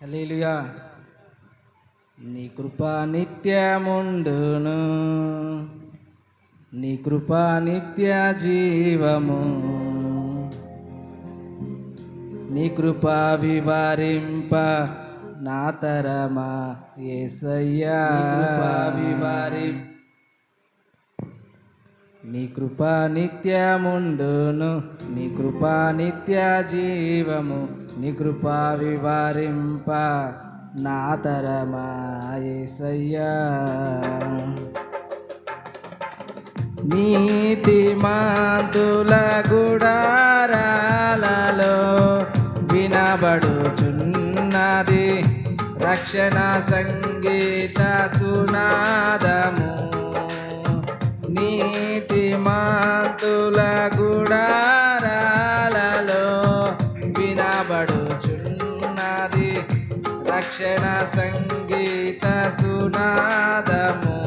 హల్లెలూయా. నీ కృప నిత్యముండును, నీ కృప నిత్య జీవము, నీ కృప వివరింప నా తరమా యేసయ్యా. నీ కృప నిత్యముండును, నీ కృప నిత్య జీవము, నీ కృప వివరింప నా తరమా యేసయ్యా. నీతిమంతుల గుడారాలలో వినబడుచున్నది రక్షణ సంగీత సునాదము. నీతిమంతుల గుడారాలలో వినబడుచున్నది రక్షణ సంగీత సునాదము.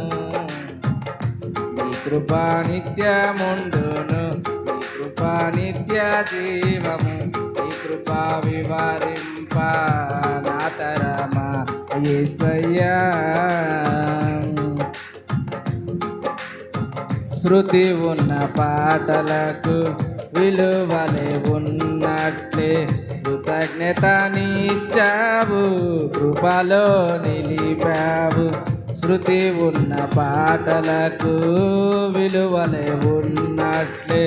నీ కృపా నిత్యముండును, నీ కృపా నిత్య జీవము, నీ కృపా వివరింప నా తరమా యేసయ్యా. శృతి ఉన్న పాటలకు విలువలే ఉన్నట్లే కృతజ్ఞత నీచావు, కృపలో నిలిపావు. శృతి ఉన్న పాటలకు విలువలే ఉన్నట్లే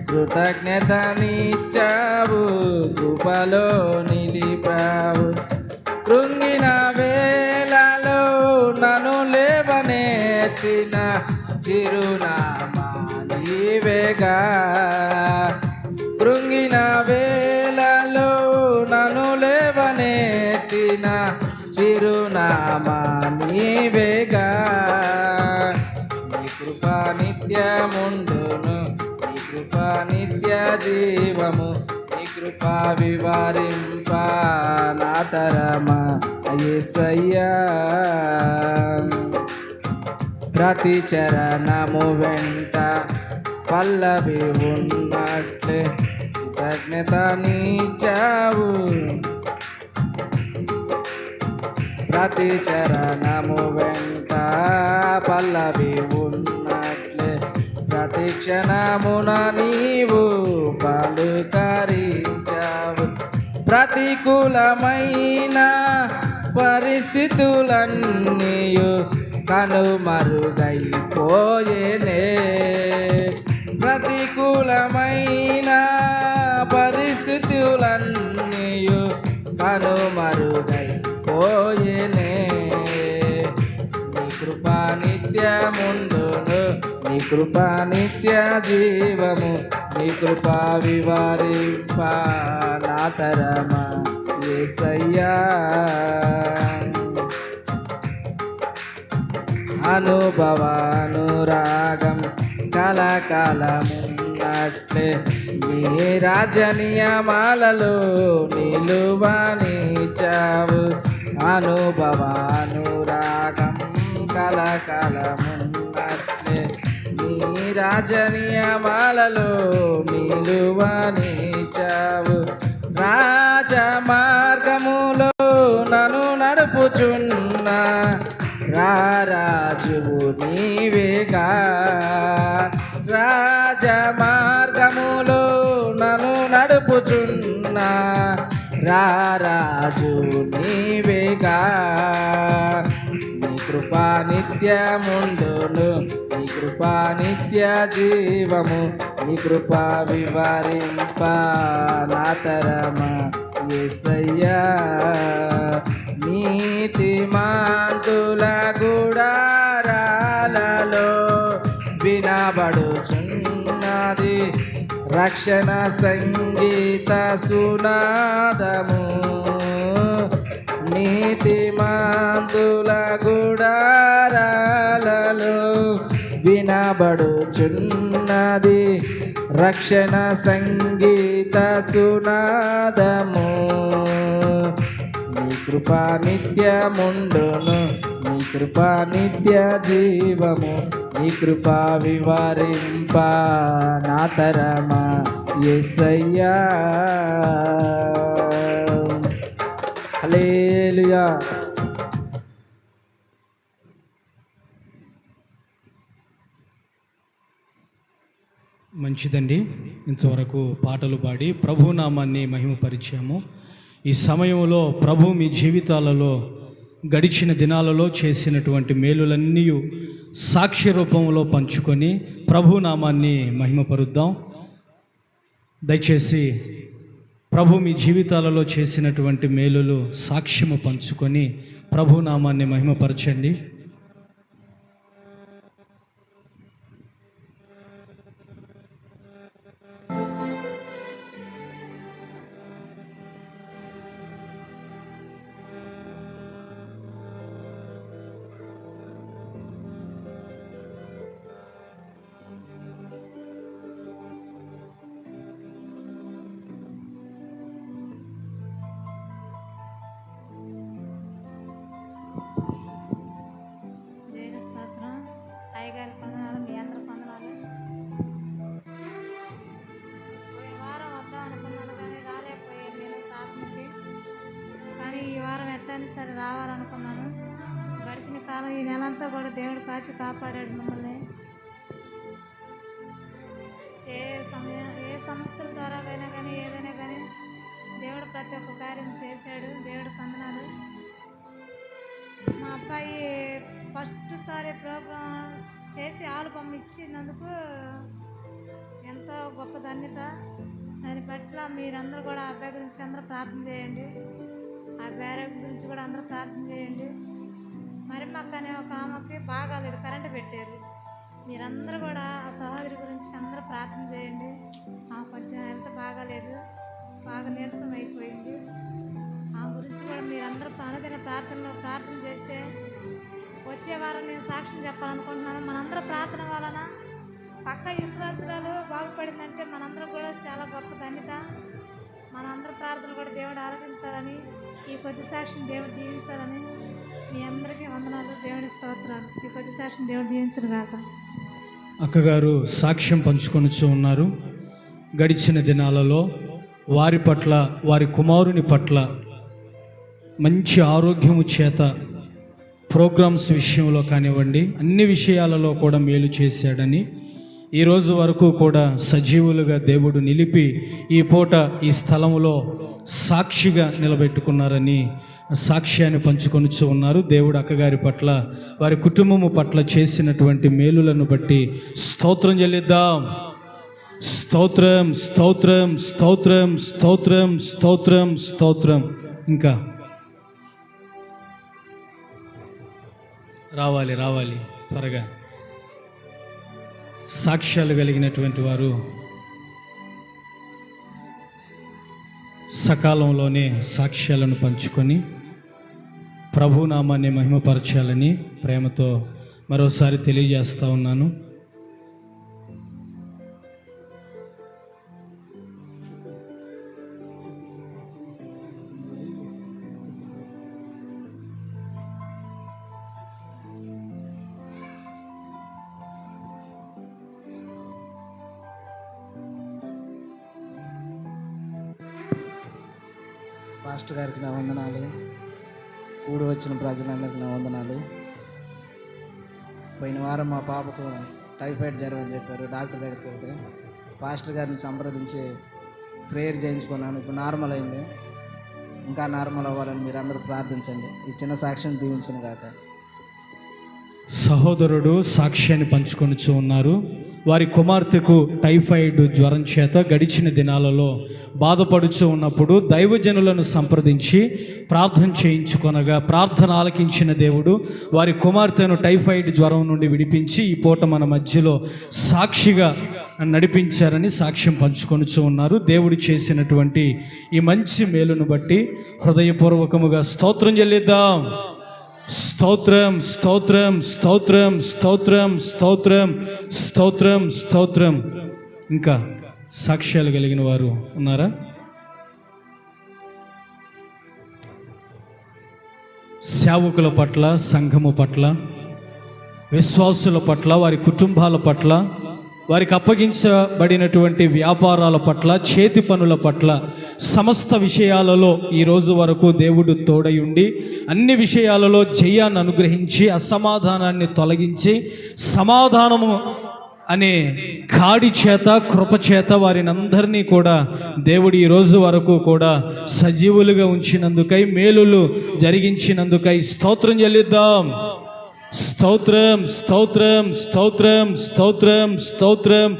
కృతజ్ఞత నీచావు, కృపలో నిలిపావు. కృంగిన వేళలో నన్ను లేవనెత్తిన చిరునామా నీవేగా. కృంగిన వేళలో నన్ను లేవనెత్తిన చిరునామా నీవేగా. నీ కృపా నిత్యముండును, నీ కృపా నిత్య జీవము, నీ కృపా వివరింప నా తరమా యేసయ్యా. ప్రతి చరణము వెంట పల్లవి ఉన్నట్లే కృతజ్ఞత నీచావు. ప్రతి చరణము వెంట పల్లవి ఉన్నట్లే ప్రతి క్షణమున నీవు పలుకరించావు. ప్రతికూలమైన పరిస్థితులన్నీయు కనుమరుగైపోయేనే. ప్రతికూలమైన పరిస్థితులన్నీయు కనుమరుగైపోయేనే. నీ కృపా నిత్యముండును, నీ కృపా నిత్య జీవము, నీ కృపా వివరింప నా తరమా యేసయ్యా. అనుభవానురాగం కలకాలమున్నట్లే నీ రాజనియమాలలో నిలువనిచావు. అనుభవానురాగం కలకాలమున్నట్లే నీ రాజనియమాలలో నిలువనిచావు. రాజమార్గములో నన్ను నడుపుచున్నా రారాజువు నీవేగా. రాజమార్గములో నన్ను నడుపుచున్నా రారాజువు నీవేగా. నీ కృపా నిత్యముండును, నీ కృపా నిత్య జీవము, నీ కృపా వివరింప నా తరమా యేసయ్యా. నీతిమంతుల గుడారాలలో వినబడుచున్నది రక్షణ సంగీత సునాదము. నీతిమంతుల గుడారాలలో వినబడుచున్నది రక్షణ సంగీత సునాదము. నీ కృపా నిత్యముండును, నీ కృపా నిత్య జీవము, నీ కృపా వివరింప నా తరమా యేసయ్యా. హల్లెలూయా. మంచిదండి, ఇంతవరకు పాటలు పాడి ప్రభునామాన్ని మహిమపరిచాము. ఈ సమయంలో ప్రభు మీ జీవితాలలో గడిచిన దినాలలో చేసినటువంటి మేలులన్నీ సాక్ష్య రూపంలో పంచుకొని ప్రభునామాన్ని మహిమపరుద్దాం. దయచేసి ప్రభు మీ జీవితాలలో చేసినటువంటి మేలులు సాక్ష్యము పంచుకొని ప్రభునామాన్ని మహిమపరచండి. స్తోత్రం. అయ్యగారి కొందనాలు, మీ అందరి కొందనాలు. పోయిన వారం వద్దాం అనుకున్నాను కానీ రాలేకపోయాను నేను ప్రార్థనకి. కానీ ఈ వారం ఎట్టని సరే రావాలనుకున్నాను. గడిచిన కాలం ఈ నెలంతా కూడా దేవుడు కాచి కాపాడాడు మమ్మల్ని. ఏ సమస్యల ద్వారా అయినా కానీ ఏదైనా కానీ దేవుడు ప్రతి ఒక్క కార్యం చేశాడు. దేవుడు కొందనాలు. మా అబ్బాయి ఫస్ట్ సారి ప్రోగ్రాం చేసి ఆల్బమ్ ఇచ్చినందుకు ఎంతో గొప్ప ధన్యత. దాని పట్ల మీరందరూ కూడా ఆ అబ్బాయి గురించి అందరూ ప్రార్థన చేయండి. ఆ అబ్బాయి గురించి కూడా అందరూ ప్రార్థన చేయండి. మరి మాకు అనే ఒక ఆమెకి బాగాలేదు, కరెంటు పెట్టారు. మీరందరూ కూడా ఆ సహోదరి గురించి అందరూ ప్రార్థన చేయండి. ఆమె కొంచెం హెల్త్ బాగాలేదు, బాగా నీరసం అయిపోయింది. ఆ గురించి కూడా మీరందరూ అనుదిన ప్రార్థనలో ప్రార్థన చేస్తే వచ్చే వారం నేను సాక్ష్యం చెప్పాలనుకుంటున్నాను. మనందరూ ప్రార్థన వలన పక్క విశ్వాసాలు బాగుపడిందంటే మనందరం కూడా చాలా గొప్ప ధన్యత. మనందరూ ప్రార్థనలు కూడా దేవుడు ఆలకించాలని, ఈ కొద్ది సాక్ష్యం దేవుడు దీవించాలని మీ అందరికీ వందనాలు, దేవుడి స్తోత్రాలు. ఈ కొద్ది సాక్ష్యం దేవుడు దీవించను గాక. అక్కగారు సాక్ష్యం పంచుకొని ఉన్నారు. గడిచిన దినాలలో వారి పట్ల, వారి కుమారుని పట్ల మంచి ఆరోగ్యము చేత ప్రోగ్రామ్స్ విషయంలో కానివ్వండి, అన్ని విషయాలలో కూడా మేలు చేశాడని, ఈరోజు వరకు కూడా సజీవులుగా దేవుడు నిలిపి ఈ పూట ఈ స్థలంలో సాక్షిగా నిలబెట్టుకున్నారని సాక్ష్యాన్ని పంచుకొని ఉన్నారు. దేవుడు అక్కగారి పట్ల, వారి కుటుంబము పట్ల చేసినటువంటి మేలులను బట్టి స్తోత్రం చెల్లిద్దాం. స్తోత్రం, స్తోత్రం, స్తోత్రం, స్తోత్రం, స్తోత్రం, స్తోత్రం. ఇంకా రావాలి త్వరగా. సాక్ష్యాలు కలిగినటువంటి వారు సకాలంలోనే సాక్ష్యాలను పంచుకొని ప్రభునామాన్ని మహిమపరచాలని ప్రేమతో మరోసారి తెలియజేస్తా ఉన్నాను. పాస్టర్ గారికి నా వందనాలు. కూడి వచ్చిన ప్రజలందరికీ నా వందనాలు. పోయిన వారం మా పాపకు టైఫాయిడ్ జ్వరం అని చెప్పారు. డాక్టర్ దగ్గరికి వెళ్తే పాస్టర్ గారిని సంప్రదించి ప్రేయర్ చేయించుకున్నాను. ఇప్పుడు నార్మల్ అయింది. ఇంకా నార్మల్ అవ్వాలని మీరు అందరూ ప్రార్థించండి. ఈ చిన్న సాక్ష్యం దీవించను గాక. సహోదరుడు సాక్ష్యాన్ని పంచుకొని ఉన్నారు. వారి కుమార్తెకు టైఫాయిడ్ జ్వరం చేత గడిచిన దినాలలో బాధపడుచు ఉన్నప్పుడు దైవజనులను సంప్రదించి ప్రార్థన చేయించుకొనగా ప్రార్థన ఆలకించిన దేవుడు వారి కుమార్తెను టైఫాయిడ్ జ్వరం నుండి విడిపించి ఈ పూట మన మధ్యలో సాక్షిగా నడిపించారని సాక్ష్యం పంచుకొని ఉన్నారు. దేవుడు చేసినటువంటి ఈ మంచి మేలును బట్టి హృదయపూర్వకముగా స్తోత్రం చెల్లిద్దాం. స్తోత్రం, స్తోత్రం, స్తోత్రం, స్తోత్రం, స్తోత్రం, స్తోత్రం, స్తోత్రం. ఇంకా సాక్ష్యాలు కలిగిన వారు ఉన్నారా? సేవకుల పట్ల, సంఘము పట్ల, విశ్వాసుల పట్ల, వారి కుటుంబాల పట్ల వారికి అప్పగించబడినటువంటి వ్యాపారాల పట్ల, చేతి పనుల పట్ల, సమస్త విషయాలలో ఈ రోజు వరకు దేవుడు తోడై ఉండి అన్ని విషయాలలో జయాన్ని అనుగ్రహించి అసమాధానాన్ని తొలగించి సమాధానము అనే కాడి చేత, కృప చేత వారిని అందరినీ కూడా దేవుడు ఈ రోజు వరకు కూడా సజీవులుగా ఉంచినందుకై, మేలులు జరిగించినందుకై స్తోత్రం చెల్లిద్దాం. స్తోత్రం, స్తోత్రం, స్తోత్రం, స్తోత్రం, స్తోత్రం,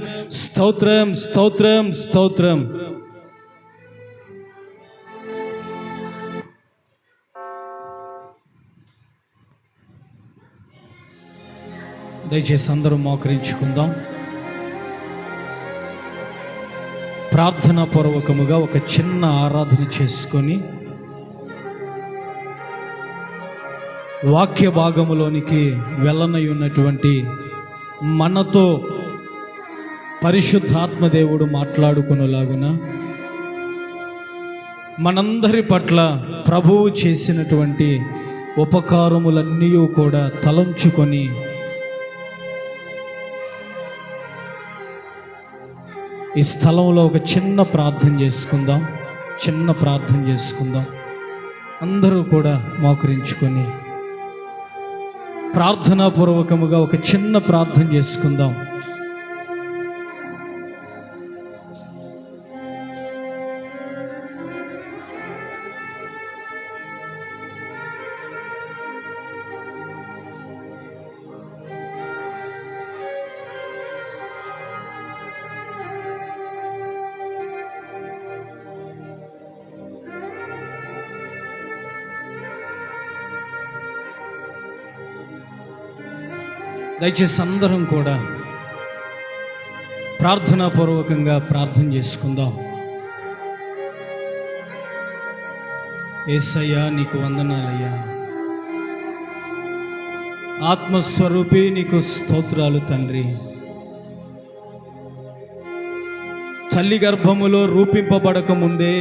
స్తోత్రం, స్తోత్రం, స్తోత్రం. దయచేసి అందరూ మోకరించుకుందాం. ప్రార్థనా పూర్వకముగా ఒక చిన్న ఆరాధన చేసుకొని వాక్య భాగములోనికి వెళ్ళనై ఉన్నటువంటి మనతో పరిశుద్ధాత్మదేవుడు మాట్లాడుకునేలాగున మనందరి పట్ల ప్రభువు చేసినటువంటి ఉపకారములన్నీ కూడా తలంచుకొని ఈ స్థలంలో ఒక చిన్న ప్రార్థన చేసుకుందాం. చిన్న ప్రార్థన చేసుకుందాం. అందరూ కూడా మోకరించుకొని ప్రార్థనాపూర్వకముగా ఒక చిన్న ప్రార్థన చేసుకుందాం. దయచేసి అందరం కూడా ప్రార్థనాపూర్వకంగా ప్రార్థన చేసుకుందాం. యేసయ్యా నీకు వందనాలయ్యా. ఆత్మస్వరూపి నీకు స్తోత్రాలు తండ్రి. తల్లి గర్భములో రూపింపబడక ముందే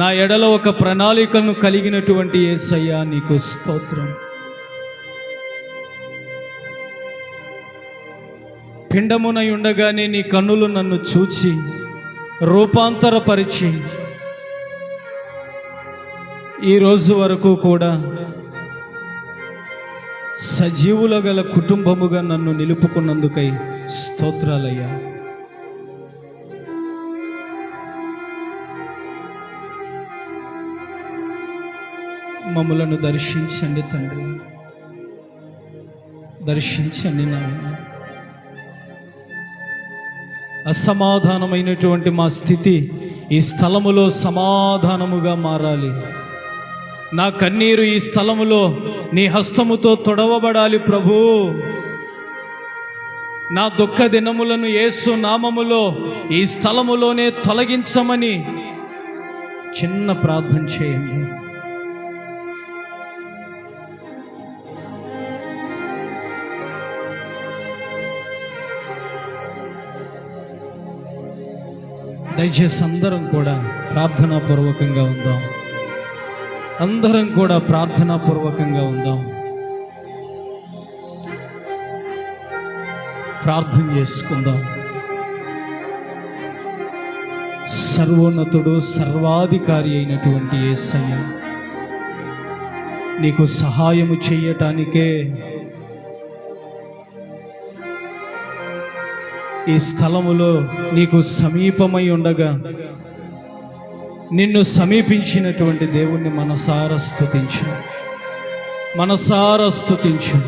నా ఎడల ఒక ప్రణాళికను కలిగినటువంటి యేసయ్యా నీకు స్తోత్రం. పిండమునై ఉండగానే నీ కన్నులు నన్ను చూచి రూపాంతరపరిచి ఈ రోజు వరకు కూడా సజీవుల గల కుటుంబముగా నన్ను నిలుపుకున్నందుకై స్తోత్రాలయ్యా. మమ్ములను దర్శించండి తండ్రి, దర్శించండి నాయన. అసమాధానమైనటువంటి మా స్థితి ఈ స్థలములో సమాధానముగా మారాలి. నా కన్నీరు ఈ స్థలములో నీ హస్తముతో తొడవబడాలి ప్రభు. నా దుఃఖ దినములను యేసు నామములో ఈ స్థలములోనే తొలగించమని చిన్న ప్రార్థన చేయండి. దయచేసి అందరం కూడా ప్రార్థనాపూర్వకంగా ఉందాం. అందరం కూడా ప్రార్థనాపూర్వకంగా ఉందాం. ప్రార్థన చేసుకుందాం. సర్వోన్నతుడు, సర్వాధికారి అయినటువంటి యేసయ్య, నీకు సహాయము చేయటానికే ఈ స్థలములో నీకు సమీపమై ఉండగా నిన్ను సమీపించినటువంటి దేవుణ్ణి మనసారా స్తుతించు, మనసారా స్తుతించు.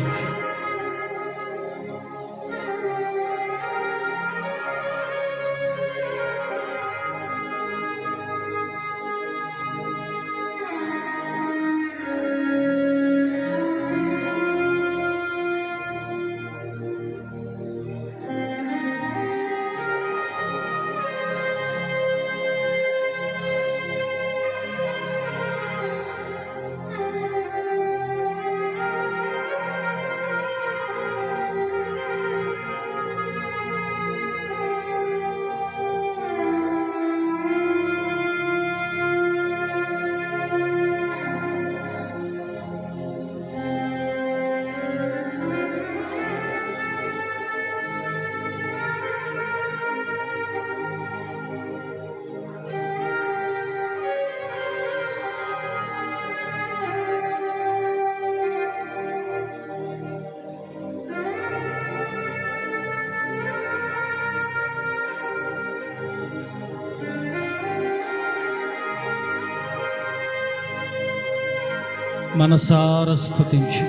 మనసారా స్తుతించి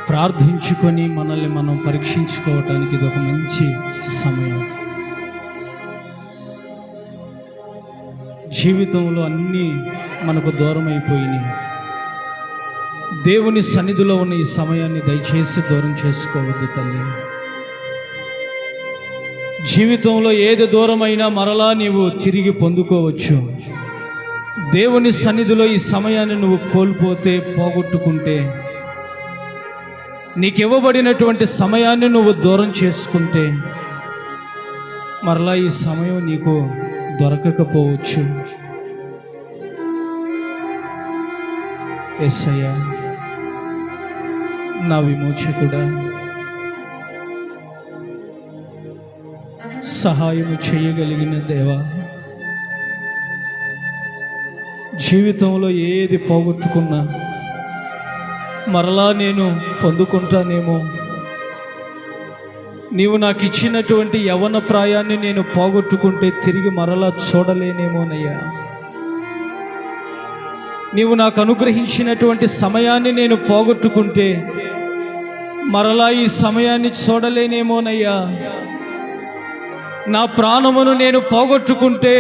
ప్రార్థించుకొని మనల్ని మనం పరీక్షించుకోవటానికి ఇది ఒక మంచి సమయం. జీవితంలో అన్నీ మనకు దూరం అయిపోయినాయి. దేవుని సన్నిధిలో ఉన్న ఈ సమయాన్ని దయచేసి దూరం చేసుకోవద్దు తల్లి. జీవితంలో ఏది దూరమైనా మరలా నీవు తిరిగి పొందుకోవచ్చు. దేవుని సన్నిధిలో ఈ సమయాన్ని నువ్వు కోల్పోతే, పోగొట్టుకుంటే, నీకు ఇవ్వబడినటువంటి సమయాన్ని నువ్వు దూరం చేసుకుంటే మరలా ఈ సమయం నీకు దొరకకపోవచ్చు. యేసయ్యా, నా విమోచకుడా, సహాయము చేయగలిగిన దేవా, జీవితంలో ఏది పోగొట్టుకున్నా మరలా నేను పొందుకుంటానేమో, నీవు నాకు ఇచ్చినటువంటి యవ్వన ప్రాయాన్ని నేను పోగొట్టుకుంటే తిరిగి మరలా చూడలేనేమోనయ్యా. నీవు నాకు అనుగ్రహించినటువంటి సమయాన్ని నేను పోగొట్టుకుంటే మరలా ఈ సమయాన్ని చూడలేనేమోనయ్యా. నా ప్రాణమును నేను పోగొట్టుకుంటే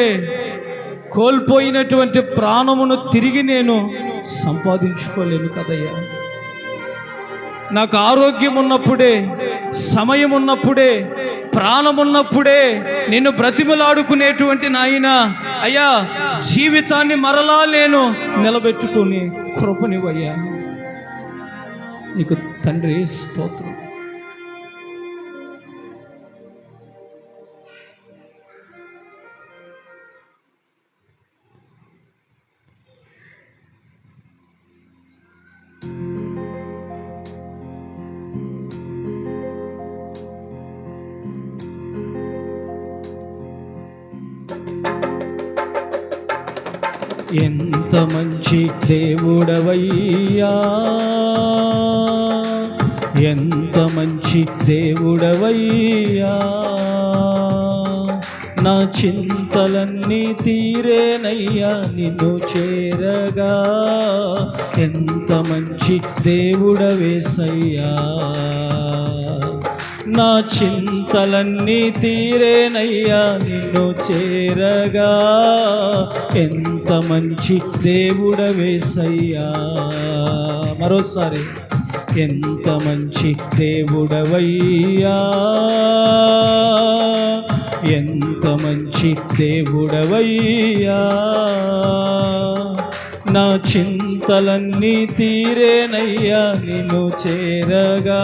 కోల్పోయినటువంటి ప్రాణమును తిరిగి నేను సంపాదించుకోలేను కదయ్యా. నాకు ఆరోగ్యం ఉన్నప్పుడే, సమయం ఉన్నప్పుడే, ప్రాణం ఉన్నప్పుడే నిన్ను బ్రతిమలాడుకునేటువంటి నాయన అయ్యా, జీవితాన్ని మరలా నేను నిలబెట్టుకుని కృపనివయ్యా. నీకు తండ్రి స్తోత్రం. ఎంత మంచి దేవుడవయ్యా, ఎంత మంచి దేవుడవయ్యా. నా చింతలన్నీ తీరేనయ్యా నిన్ను చేరగా. ఎంత మంచి దేవుడవేసయ్యా, నా చింతలన్నీ తీరేనయ్యా నిన్ను చేరగా. ఎంత మంచి దేవుడవేసయ్యా. మరోసారి, ఎంత మంచి దేవుడవయ్యా, ఎంత మంచి దేవుడవయ్యా. నా చింతలన్నీ తీరేనయ్యా నిన్ను చేరగా.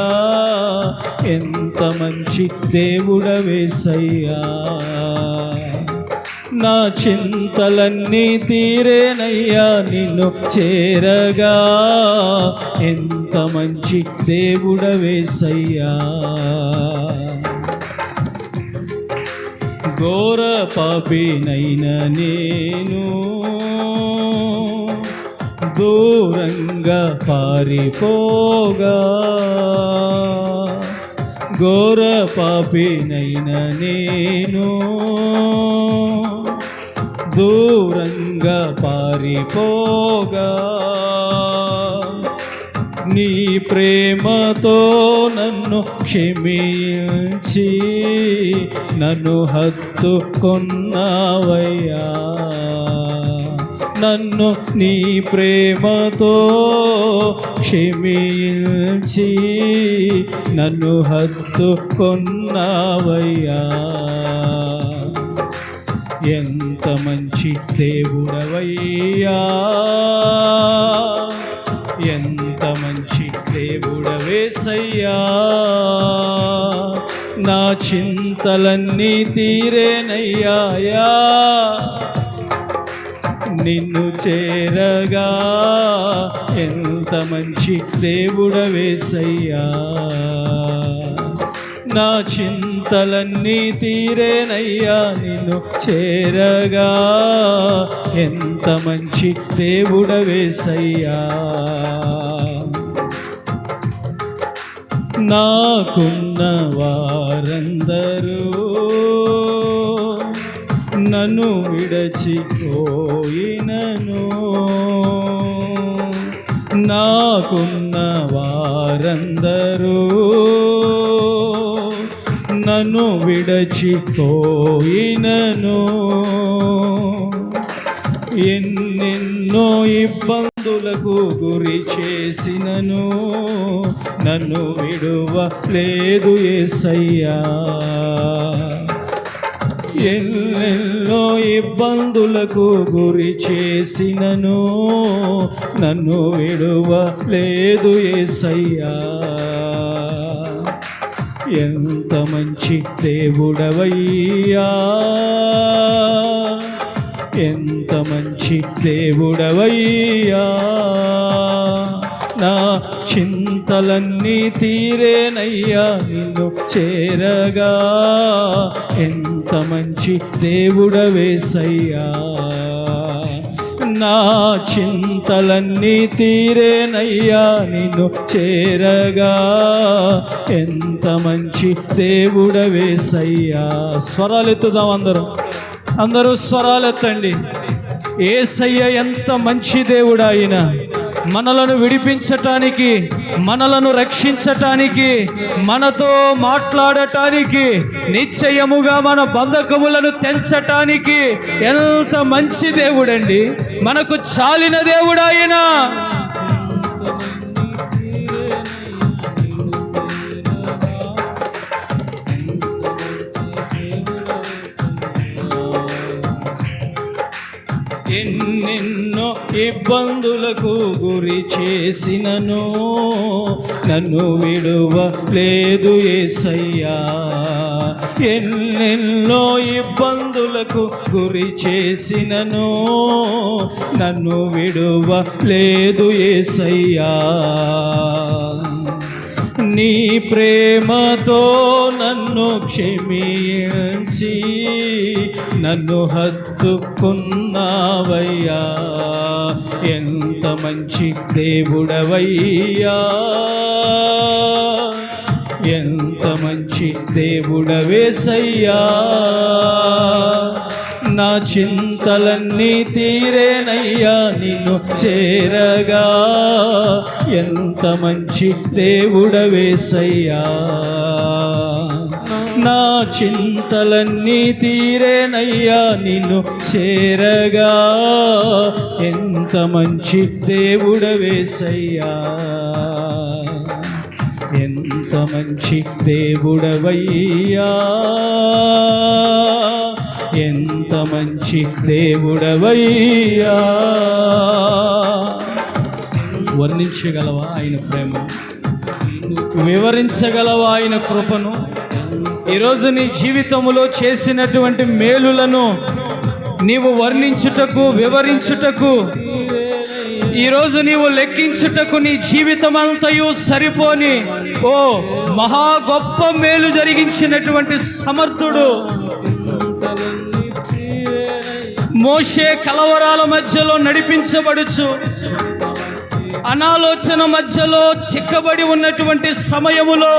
ఎంత మంచి దేవుడవేసయ్యా, నా చింతలన్నీ తీరేనయ్యా నిన్ను చేరగా. ఎంత మంచి దేవుడవేసయ్యా. ఘోర పాపినైన నేను దూరంగా పారిపోగా, ఘోర పాపినైన నేను దూరంగా పారిపోగా. నీ ప్రేమతో నన్ను క్షమించి నన్ను హత్తుకొన్నావయ్యా. నన్ను నీ ప్రేమతో క్షమించి నన్ను హత్తుకొన్నావయ్యా. ఎంత మంచి దేవుడవయ్యా, ఎంత మంచి దేవుడవేసయ్యా. నా చింతలన్నీ తీరేనయ్యా నిన్ను చేరగా. ఎంత మంచి దేవుడవేసయ్యా. నా చింతలన్నీ తీరేనయ్యా నిన్ను చేరగా. ఎంత మంచి దేవుడవేసయ్యా. నాకున్న వారందరూ నన్ను విడచిపోయినను నాకున్న వారందరూ నన్ను విడచిపోయినను, ఎన్నెన్నో ఇబ్బందులకు గురి చేసినను, నన్ను విడువలేదు యేసయ్యా. ఎన్నెన్నో ఇబ్బందులకు గురి చేసినను, నన్ను విడువలేదు యేసయ్యా. ఎంత మంచి దేవుడవయ్యా, ఎంత మంచి దేవుడవయ్యా. నా చింతలన్నీ తీరేనయ్యా నిన్ను చేరగా, ఎంత మంచి దేవుడవేసయ్యా. నా చింతలన్నీ తీరేనయ్యా నిన్ను చేరగా, ఎంత మంచి దేవుడవేసయ్యా. స్వరాలెత్తుదాం అందరూ స్వరాలెత్తండి. యేసయ్య ఎంత మంచి దేవుడు ఆయన. మనలను విడిపించటానికి, మనలను రక్షించటానికి, మనతో మాట్లాడటానికి, నిశ్చయముగా మన బంధకములను తెంచటానికి ఎంత మంచి దేవుడండి. మనకు చాలిన దేవుడు ఆయన. ఎన్నెన్నో ఇబ్బందులకు గురి చేసినను, నన్ను విడువలేదు యేసయ్యా. ఎన్నెన్నో ఇబ్బందులకు గురి చేసినను, నన్ను విడువలేదు యేసయ్యా. నీ ప్రేమతో నన్ను క్షమించి నన్ను హత్తుకున్నావయ్యా. ఎంత మంచి దేవుడవయ్యా, ఎంత మంచి దేవుడవేసయ్యా. నా చింతలన్నీ తీరేనయ్యా నిన్ను చేరగా, ఎంత మంచి దేవుడవేసయ్యా. నా చింతలన్నీ తీరేనయ్యా నిన్ను చేరగా, ఎంత మంచి దేవుడవేసయ్యా. ఎంత మంచి దేవుడవయ్యా, ఎంత మంచి దేవుడవయ్యా. వర్ణించగలవా ఆయన ప్రేమను? వివరించగలవా ఆయన కృపను? ఈరోజు నీ జీవితంలో చేసినటువంటి మేలులను నీవు వర్ణించుటకు, వివరించుటకు, ఈరోజు నీవు లెక్కించుటకు నీ జీవితం అంతయు సరిపోని ఓ మహా గొప్ప మేలు జరిగించినటువంటి సమర్థుడు. మోషే కలవరాల మధ్యలో నడిపించబడుచు, అనాలోచన మధ్యలో చిక్కబడి ఉన్నటువంటి సమయములో,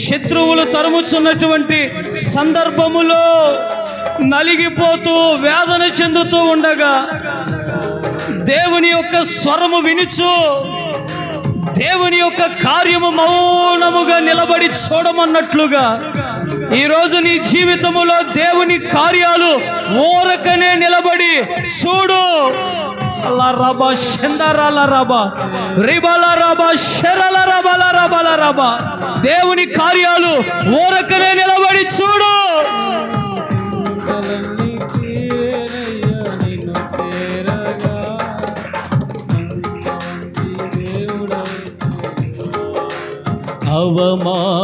శత్రువులు తరుముచున్నటువంటి సందర్భములో నలిగిపోతూ వేదన చెందుతూ ఉండగా దేవుని యొక్క స్వరము వినుచు, దేవుని యొక్క కార్యము మౌనముగా నిలబడి చూడమన్నట్లుగా ఈరోజు నీ జీవితములో దేవుని కార్యాలు ఓరకనే నిలబడి చూడు. అల్లా రబా షందరాల రబా రిబల రబా షరల రబల రబల రబా. దేవుని కార్యాలు ఓరకనే నిలబడి చూడు.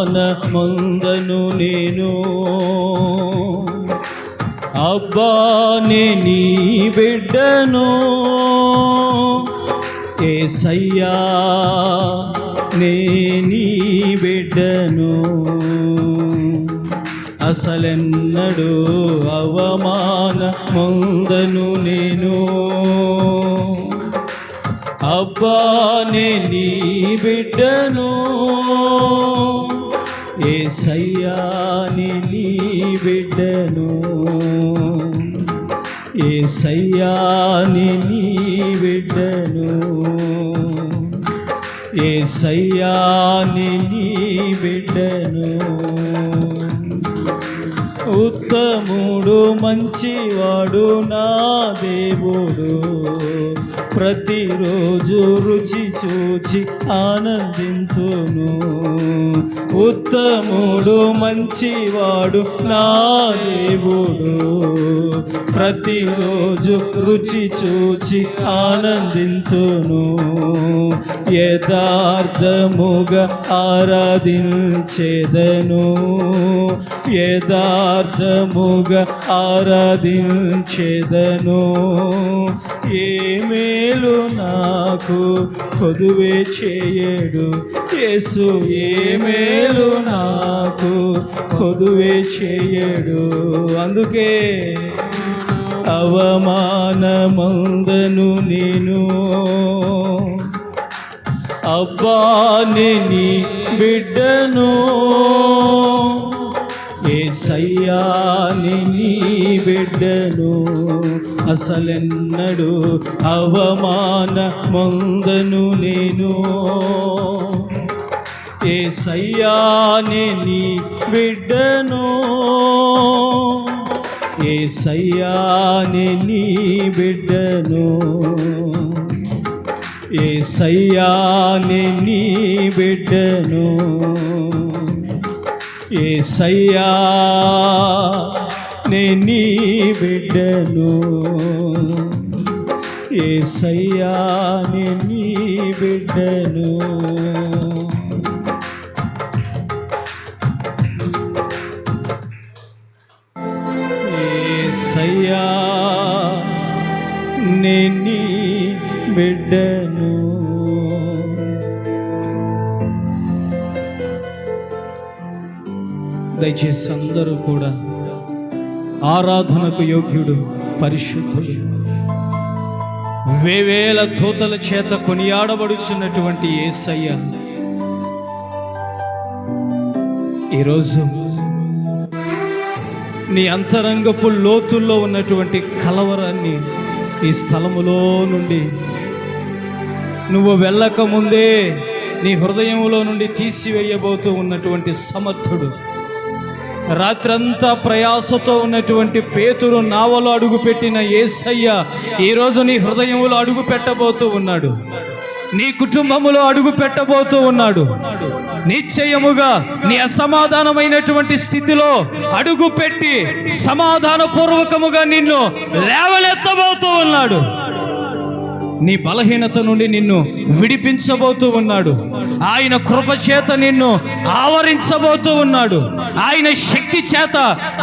అవమానమందను నేను అబ్బా నే నీ బిడ్డను, యేసయ్యా నే నీ బిడ్డను. అసలెన్నడు అవమానమందను నేను అబ్బా నే నీ బిడ్డను, యేసయ్యా నే నీ బిడ్డను. యేసయ్యా నీ బిడ్డను, యేసయ్యా నీ బిడ్డను. ఉత్తముడు మంచివాడు నా దేవుడు, ప్రతిరోజు రుచి చూచి ఆనందింతును. ఉత్తముడు మంచివాడు నా దేవుడు, ప్రతిరోజు రుచి చూచి ఆనందింతును. యథార్థముగా ఆరాధించెదను, యథార్థముగా ఆరాధించెదను. ఏ మేలు నాకు కొదువే చేయడు యేసు, ఏ మేలు నాకు కొదువే చేయడు. అందుకే అవమానమందను నేను, అబ్బా నీ బిడ్డను, యేసయ్యా నీ బిడ్డను. అసలెన్నడు అవమానమందను నేను, యేసయ్యా నీ బిడ్డను, యేసయ్యా నీ బిడ్డను, యేసయ్యా నీ బిడ్డను, యేసయ్యా నీ బిడ్డను, యేసయ్యా నీ బిడ్డను. యేసయ్యా నీ బిడ్డను. దయచేసి అందరూ కూడా ఆరాధనకు యోగ్యుడు, పరిశుద్ధుడు, వేవేల దూతల చేత కొనియాడబడుచున్నటువంటి యేసయ్య ఈరోజు నీ అంతరంగపు లోతుల్లో ఉన్నటువంటి కలవరాన్ని ఈ స్థలములో నుండి నువ్వు వెళ్ళక ముందే నీ హృదయంలో నుండి తీసివేయబోతూ ఉన్నటువంటి సమర్థుడు, రాత్రంతా ప్రయాసతో ఉన్నటువంటి పేతురు నావలో అడుగుపెట్టిన యేసయ్య ఈరోజు నీ హృదయంలో అడుగు పెట్టబోతూ ఉన్నాడు, నీ కుటుంబములో అడుగు పెట్టబోతూ ఉన్నాడు. నిశ్చయముగా నీ అసమాధానమైనటువంటి స్థితిలో అడుగు పెట్టి సమాధానపూర్వకముగా నిన్ను లేవనెత్తబోతూ ఉన్నాడు. నీ బలహీనత నుండి నిన్ను విడిపించబోతూ ఉన్నాడు. ఆయన కృప చేత నిన్ను ఆవరించబోతూ ఉన్నాడు. ఆయన శక్తి చేత,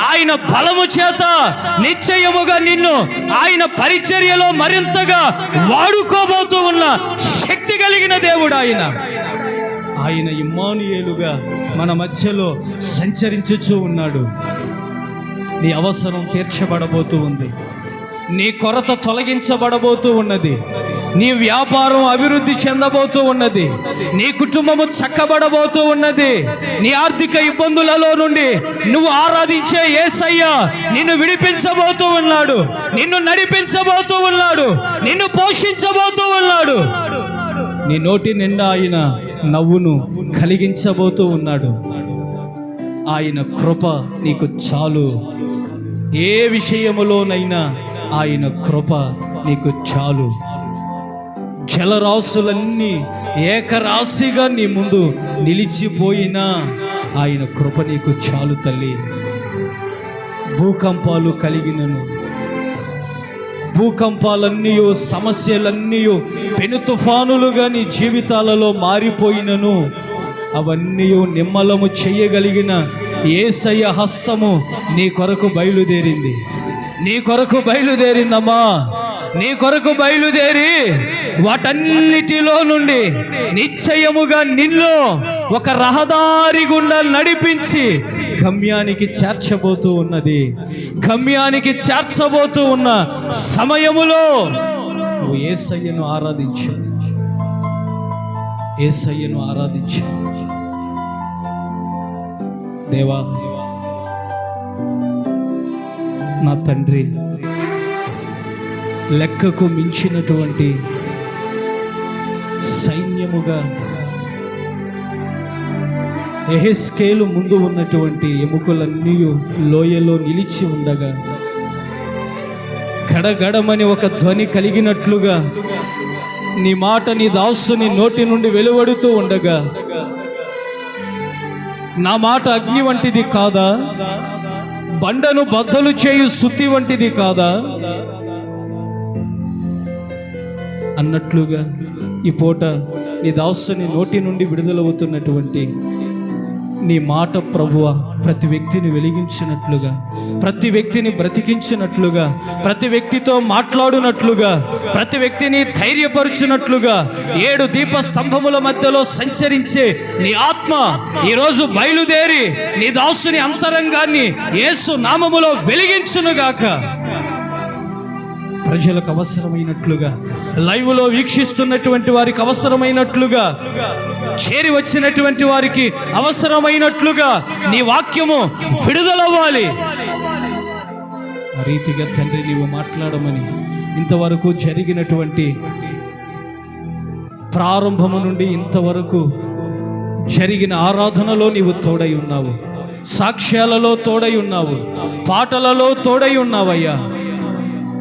ఆయన బలము చేత నిశ్చయముగా నిన్ను ఆయన పరిచర్యలో మరింతగా వాడుకోబోతూ ఉన్న శక్తి కలిగిన దేవుడు ఆయన. ఆయన ఇమ్మానుయేలుగా మన మధ్యలో సంచరించుచూ ఉన్నాడు. నీ అవసరం తీర్చబడబోతూ ఉంది, నీ కొరత తొలగించబడబోతూ ఉన్నది, నీ వ్యాపారం అభివృద్ధి చెందబోతూ ఉన్నది, నీ కుటుంబము చక్కబడబోతూ ఉన్నది. నీ ఆర్థిక ఇబ్బందులలో నుండి నువ్వు ఆరాధించే యేసయ్య నిన్ను విడిపించబోతూ ఉన్నాడు, నిన్ను నడిపించబోతూ ఉన్నాడు, నిన్ను పోషించబోతూ ఉన్నాడు. నీ నోటి నిండా ఆయన నవ్వును కలిగించబోతూ ఉన్నాడు. ఆయన కృప నీకు చాలు. ఏ విషయములోనైనా ఆయన కృప నీకు చాలు. జలరాశులన్నీ ఏకరాశిగా నీ ముందు నిలిచిపోయినా ఆయన కృప నీకు చాలు తల్లి. భూకంపాలు కలిగినను, భూకంపాలన్నీ, సమస్యలన్నీ పెను తుఫానులుగా నీ జీవితాలలో మారిపోయినను అవన్నీ నిమ్మలము చేయగలిగిన యేసయ్య హస్తము నీ కొరకు బయలుదేరింది. నీ కొరకు బయలుదేరిందమ్మా, నీ కొరకు బయలుదేరి వాటన్నిటిలో నుండి నిశ్చయముగా నిన్ను ఒక రహదారి గుండా నడిపించి గమ్యానికి చేర్చబోతూ ఉన్నది. గమ్యానికి చేర్చబోతూ ఉన్న సమయములో నువ్వు యేసయ్యను ఆరాధించు, యేసయ్యను ఆరాధించు. దేవా, నా తండ్రి, లెక్కకు మించినటువంటి సైన్యముగా యెహెజ్కేలు ముందు ఉన్నటువంటి ఎముకలన్నీ లోయలో నిలిచి ఉండగా గడగడమని ఒక ధ్వని కలిగినట్లుగా నీ మాట నీ దాసుని నోటి నుండి వెలువడుతూ ఉండగా, నా మాట అగ్ని వంటిది కాదా, బండను బద్దలు చేయు సుత్తి వంటిది కాదా అన్నట్లుగా ఈ పూట నీ దాసుని నోటి నుండి విడుదలవుతున్నటువంటి నీ మాట ప్రభువా ప్రతి వ్యక్తిని వెలిగించినట్లుగా, ప్రతి వ్యక్తిని బ్రతికించినట్లుగా, ప్రతి వ్యక్తితో మాట్లాడునట్లుగా, ప్రతి వ్యక్తిని ధైర్యపరుచినట్లుగా 7 దీప స్తంభముల మధ్యలో సంచరించే నీ ఆత్మ ఈరోజు బయలుదేరి నీ దాసుని అంతరంగాన్ని యేసు నామములో వెలిగించునుగాక. ప్రజలకు అవసరమైనట్లుగా, లైవ్లో వీక్షిస్తున్నటువంటి వారికి అవసరమైనట్లుగా, చేరి వచ్చినటువంటి వారికి అవసరమైనట్లుగా నీ వాక్యము విడుదలవ్వాలి. ఆ రీతిగా తండ్రి నీవు మాట్లాడమని ఇంతవరకు జరిగినటువంటి ప్రారంభము నుండి ఇంతవరకు జరిగిన ఆరాధనలో నీవు తోడై ఉన్నావు, సాక్ష్యాలలో తోడై ఉన్నావు, పాటలలో తోడై ఉన్నావయ్యా.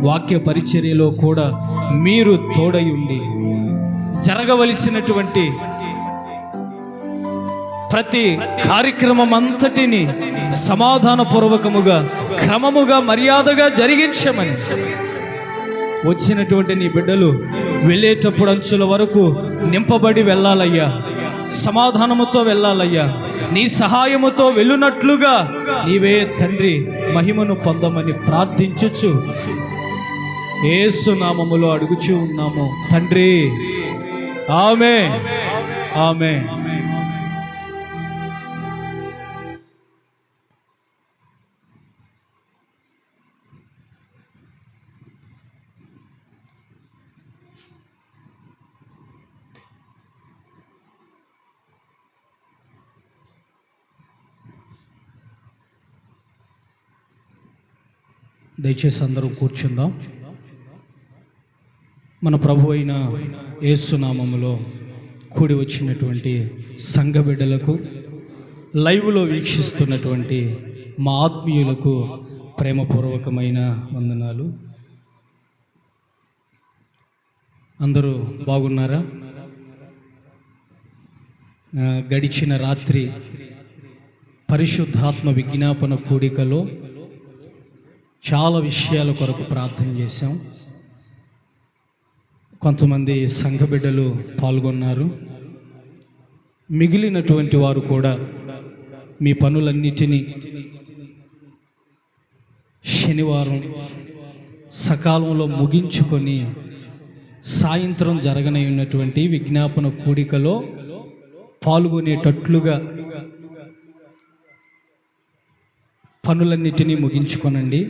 వాక్య పరిచర్యలో కూడా మీరు తోడై ఉండి జరగవలసినటువంటి ప్రతి కార్యక్రమం అంతటిని సమాధానపూర్వకముగా, క్రమముగా, మర్యాదగా జరిగించమని, వచ్చినటువంటి నీ బిడ్డలు వెళ్ళేటప్పుడు అంచుల వరకు నింపబడి వెళ్ళాలయ్యా, సమాధానముతో వెళ్ళాలయ్యా, నీ సహాయముతో వెళ్ళునట్లుగా నీవే తండ్రి మహిమను పొందమని ప్రార్థించుచు యేసు నామములో అడుగుచూ ఉన్నాము తండ్రి. ఆమేన్, ఆమేన్. దయచేసి అందరూ కూర్చుందాం. మన ప్రభు అయిన యేసు నామములో కూడి వచ్చినటువంటి సంఘ బిడ్డలకు, లైవ్లో వీక్షిస్తున్నటువంటి మా ఆత్మీయులకు ప్రేమపూర్వకమైన వందనాలు. అందరూ బాగున్నారా? గడిచిన రాత్రి పరిశుద్ధాత్మ విజ్ఞాపన కూడికలో చాలా విషయాల కొరకు ప్రార్థన చేశాం. కొంతమంది సంఘ బిడ్డలు పాల్గొన్నారు. మిగిలినటువంటి వారు కూడా మీ పనులన్నిటినీ శనివారం సకాలంలో ముగించుకొని సాయంత్రం జరగనై ఉన్నటువంటి విజ్ఞాపన కూడికలో పాల్గొనేటట్లుగా పనులన్నిటినీ ముగించుకొనండి.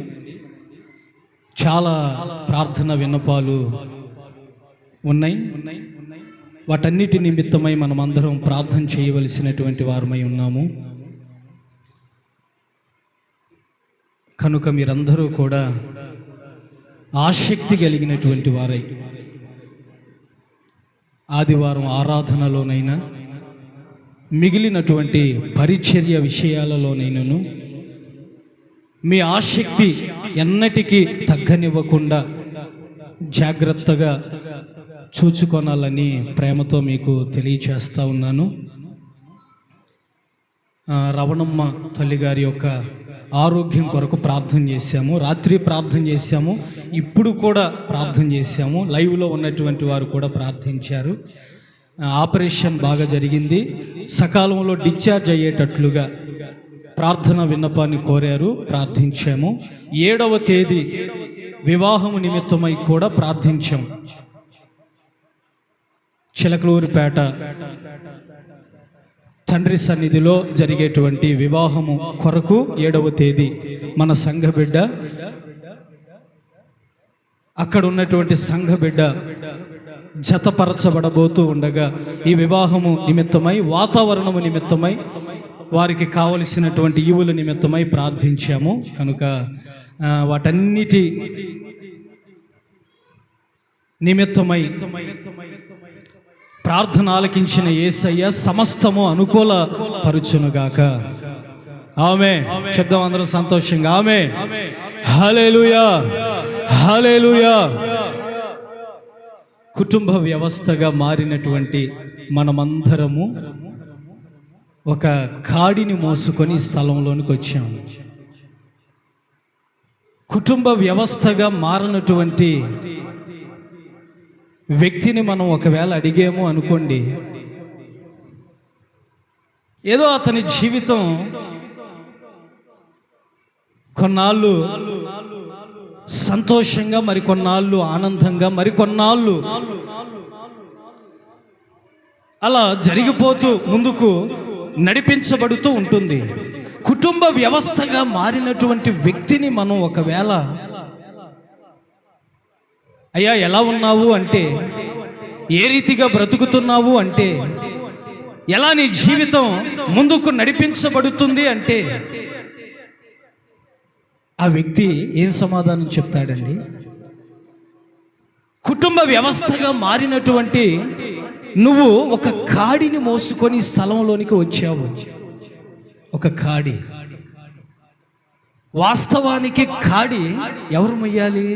చాలా ప్రార్థన విన్నపాలు ఉన్నాయి. వాటన్నిటి నిమిత్తమై మనం అందరం ప్రార్థన చేయవలసినటువంటి వారమై ఉన్నాము. కనుక మీరందరూ కూడా ఆసక్తి కలిగినటువంటి వారై ఆదివారం ఆరాధనలోనైనా మిగిలినటువంటి పరిచర్య విషయాలలోనైనాను మీ ఆసక్తి ఎన్నటికీ తగ్గనివ్వకుండా జాగ్రత్తగా చూచుకొనాలని ప్రేమతో మీకు తెలియచేస్తూ ఉన్నాను. రవణమ్మ తల్లిగారి యొక్క ఆరోగ్యం కొరకు ప్రార్థన చేశాము. రాత్రి ప్రార్థన చేశాము, ఇప్పుడు కూడా ప్రార్థన చేశాము. లైవ్లో ఉన్నటువంటి వారు కూడా ప్రార్థించారు. ఆపరేషన్ బాగా జరిగింది. సకాలంలో డిశ్చార్జ్ అయ్యేటట్లుగా ప్రార్థన విన్నపాన్ని కోరారు, ప్రార్థించాము. 7వ తేదీ వివాహము నిమిత్తమై కూడా ప్రార్థించాము. చిలకలూరిపేట తండ్రి సన్నిధిలో జరిగేటువంటి వివాహము కొరకు 7వ తేదీ మన సంఘ బిడ్డ, అక్కడ ఉన్నటువంటి సంఘ బిడ్డ జతపరచబడబోతూ ఉండగా ఈ వివాహము నిమిత్తమై, వాతావరణము నిమిత్తమై, వారికి కావలసినటువంటి ఈవుల నిమిత్తమై ప్రార్థించాము. కనుక వాటన్నిటి నిమిత్తమై ప్రార్థన ఆలకించిన యేసయ్య సమస్తము అనుకూల పరుచునుగాక. ఆమేన్. చెప్దాం అందరం సంతోషంగా ఆమేన్. హల్లెలూయా, హల్లెలూయా. కుటుంబ వ్యవస్థగా మారినటువంటి మనమందరము ఒక కాడిని మోసుకొని స్థలంలోనికి వచ్చాము. కుటుంబ వ్యవస్థగా మారినటువంటి వ్యక్తిని మనం ఒకవేళ అడిగాము అనుకోండి, ఏదో అతని జీవితం కొన్నాళ్ళు సంతోషంగా, మరికొన్నాళ్ళు ఆనందంగా, మరికొన్నాళ్ళు అలా జరిగిపోతూ ముందుకు నడిపించబడుతూ ఉంటుంది. కుటుంబ వ్యవస్థగా మారినటువంటి వ్యక్తిని మనం ఒకవేళ అయ్యా ఎలా ఉన్నావు అంటే, ఏ రీతిగా బ్రతుకుతున్నావు అంటే, ఎలా నీ జీవితం ముందుకు నడిపించబడుతుంది అంటే, ఆ వ్యక్తి ఏం సమాధానం చెప్తాడండి? కుటుంబ వ్యవస్థగా మారినటువంటి నువ్వు ఒక కాడిని మోసుకొని స్థలంలోనికి వచ్చావు. ఒక కాడి. వాస్తవానికి కాడి ఎవరు మొయ్యాలి?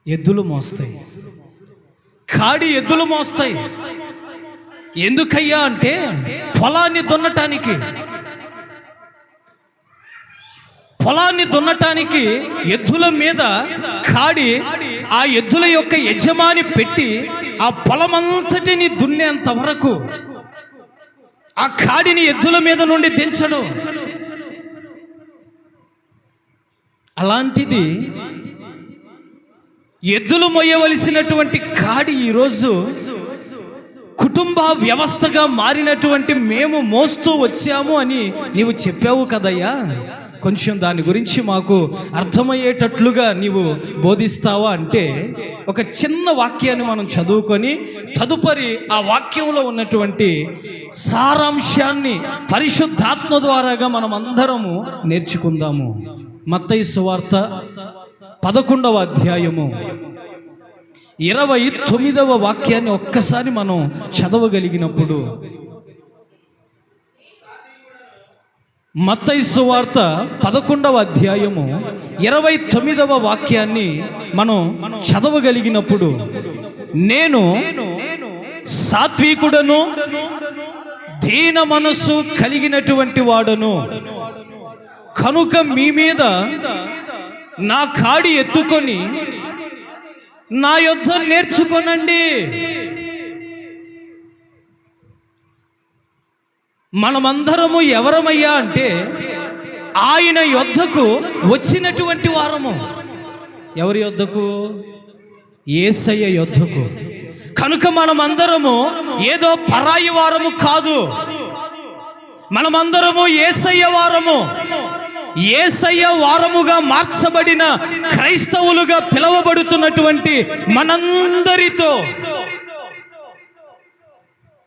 ఎద్దులు మోస్తాయి. కాడి ఎద్దులు మోస్తాయి. ఎందుకయ్యా అంటే పొలాన్ని దున్నటానికి ఎద్దుల మీద కాడి ఆ ఎద్దుల యొక్క యజమాని పెట్టి ఆ పొలమంతటిని దున్నేంత వరకు ఆ కాడిని ఎద్దుల మీద నుండి దించడు. అలాంటిది ఎద్దులు మొయ్యవలసినటువంటి కాడి ఈరోజు కుటుంబ వ్యవస్థగా మారినటువంటి మేము మోస్తూ వచ్చాము అని నీవు చెప్పావు కదయ్యా. కొంచెం దాని గురించి మాకు అర్థమయ్యేటట్లుగా నీవు బోధిస్తావా అంటే, ఒక చిన్న వాక్యాన్ని మనం చదువుకొని తదుపరి ఆ వాక్యంలో ఉన్నటువంటి సారాంశాన్ని పరిశుద్ధాత్మ ద్వారాగా మనం అందరము నేర్చుకుందాము. మత్తయి సువార్త 11వ అధ్యాయము 29వ వాక్యాన్ని ఒక్కసారి మనం చదవగలిగినప్పుడు, మత్తయి సువార్త 11వ అధ్యాయము 29వ వాక్యాన్ని మనం చదవగలిగినప్పుడు, నేను సాత్వికుడను దీన మనస్సు కలిగినటువంటి వాడను కనుక మీ మీద నా కాడి ఎత్తుకొని నా యొద్ద నేర్చుకొనండి. మనమందరము ఎవరమయ్యా అంటే ఆయన యొద్దకు వచ్చినటువంటి వారము. ఎవరి యొద్దకు? యేసయ్య యొద్దకు. కనుక మనమందరము ఏదో పరాయి వారము కాదు. మనమందరము యేసయ్య వారము. యేసయ్య వారముగా మార్చబడిన క్రైస్తవులుగా పిలువబడుతున్నటువంటి మనందరితో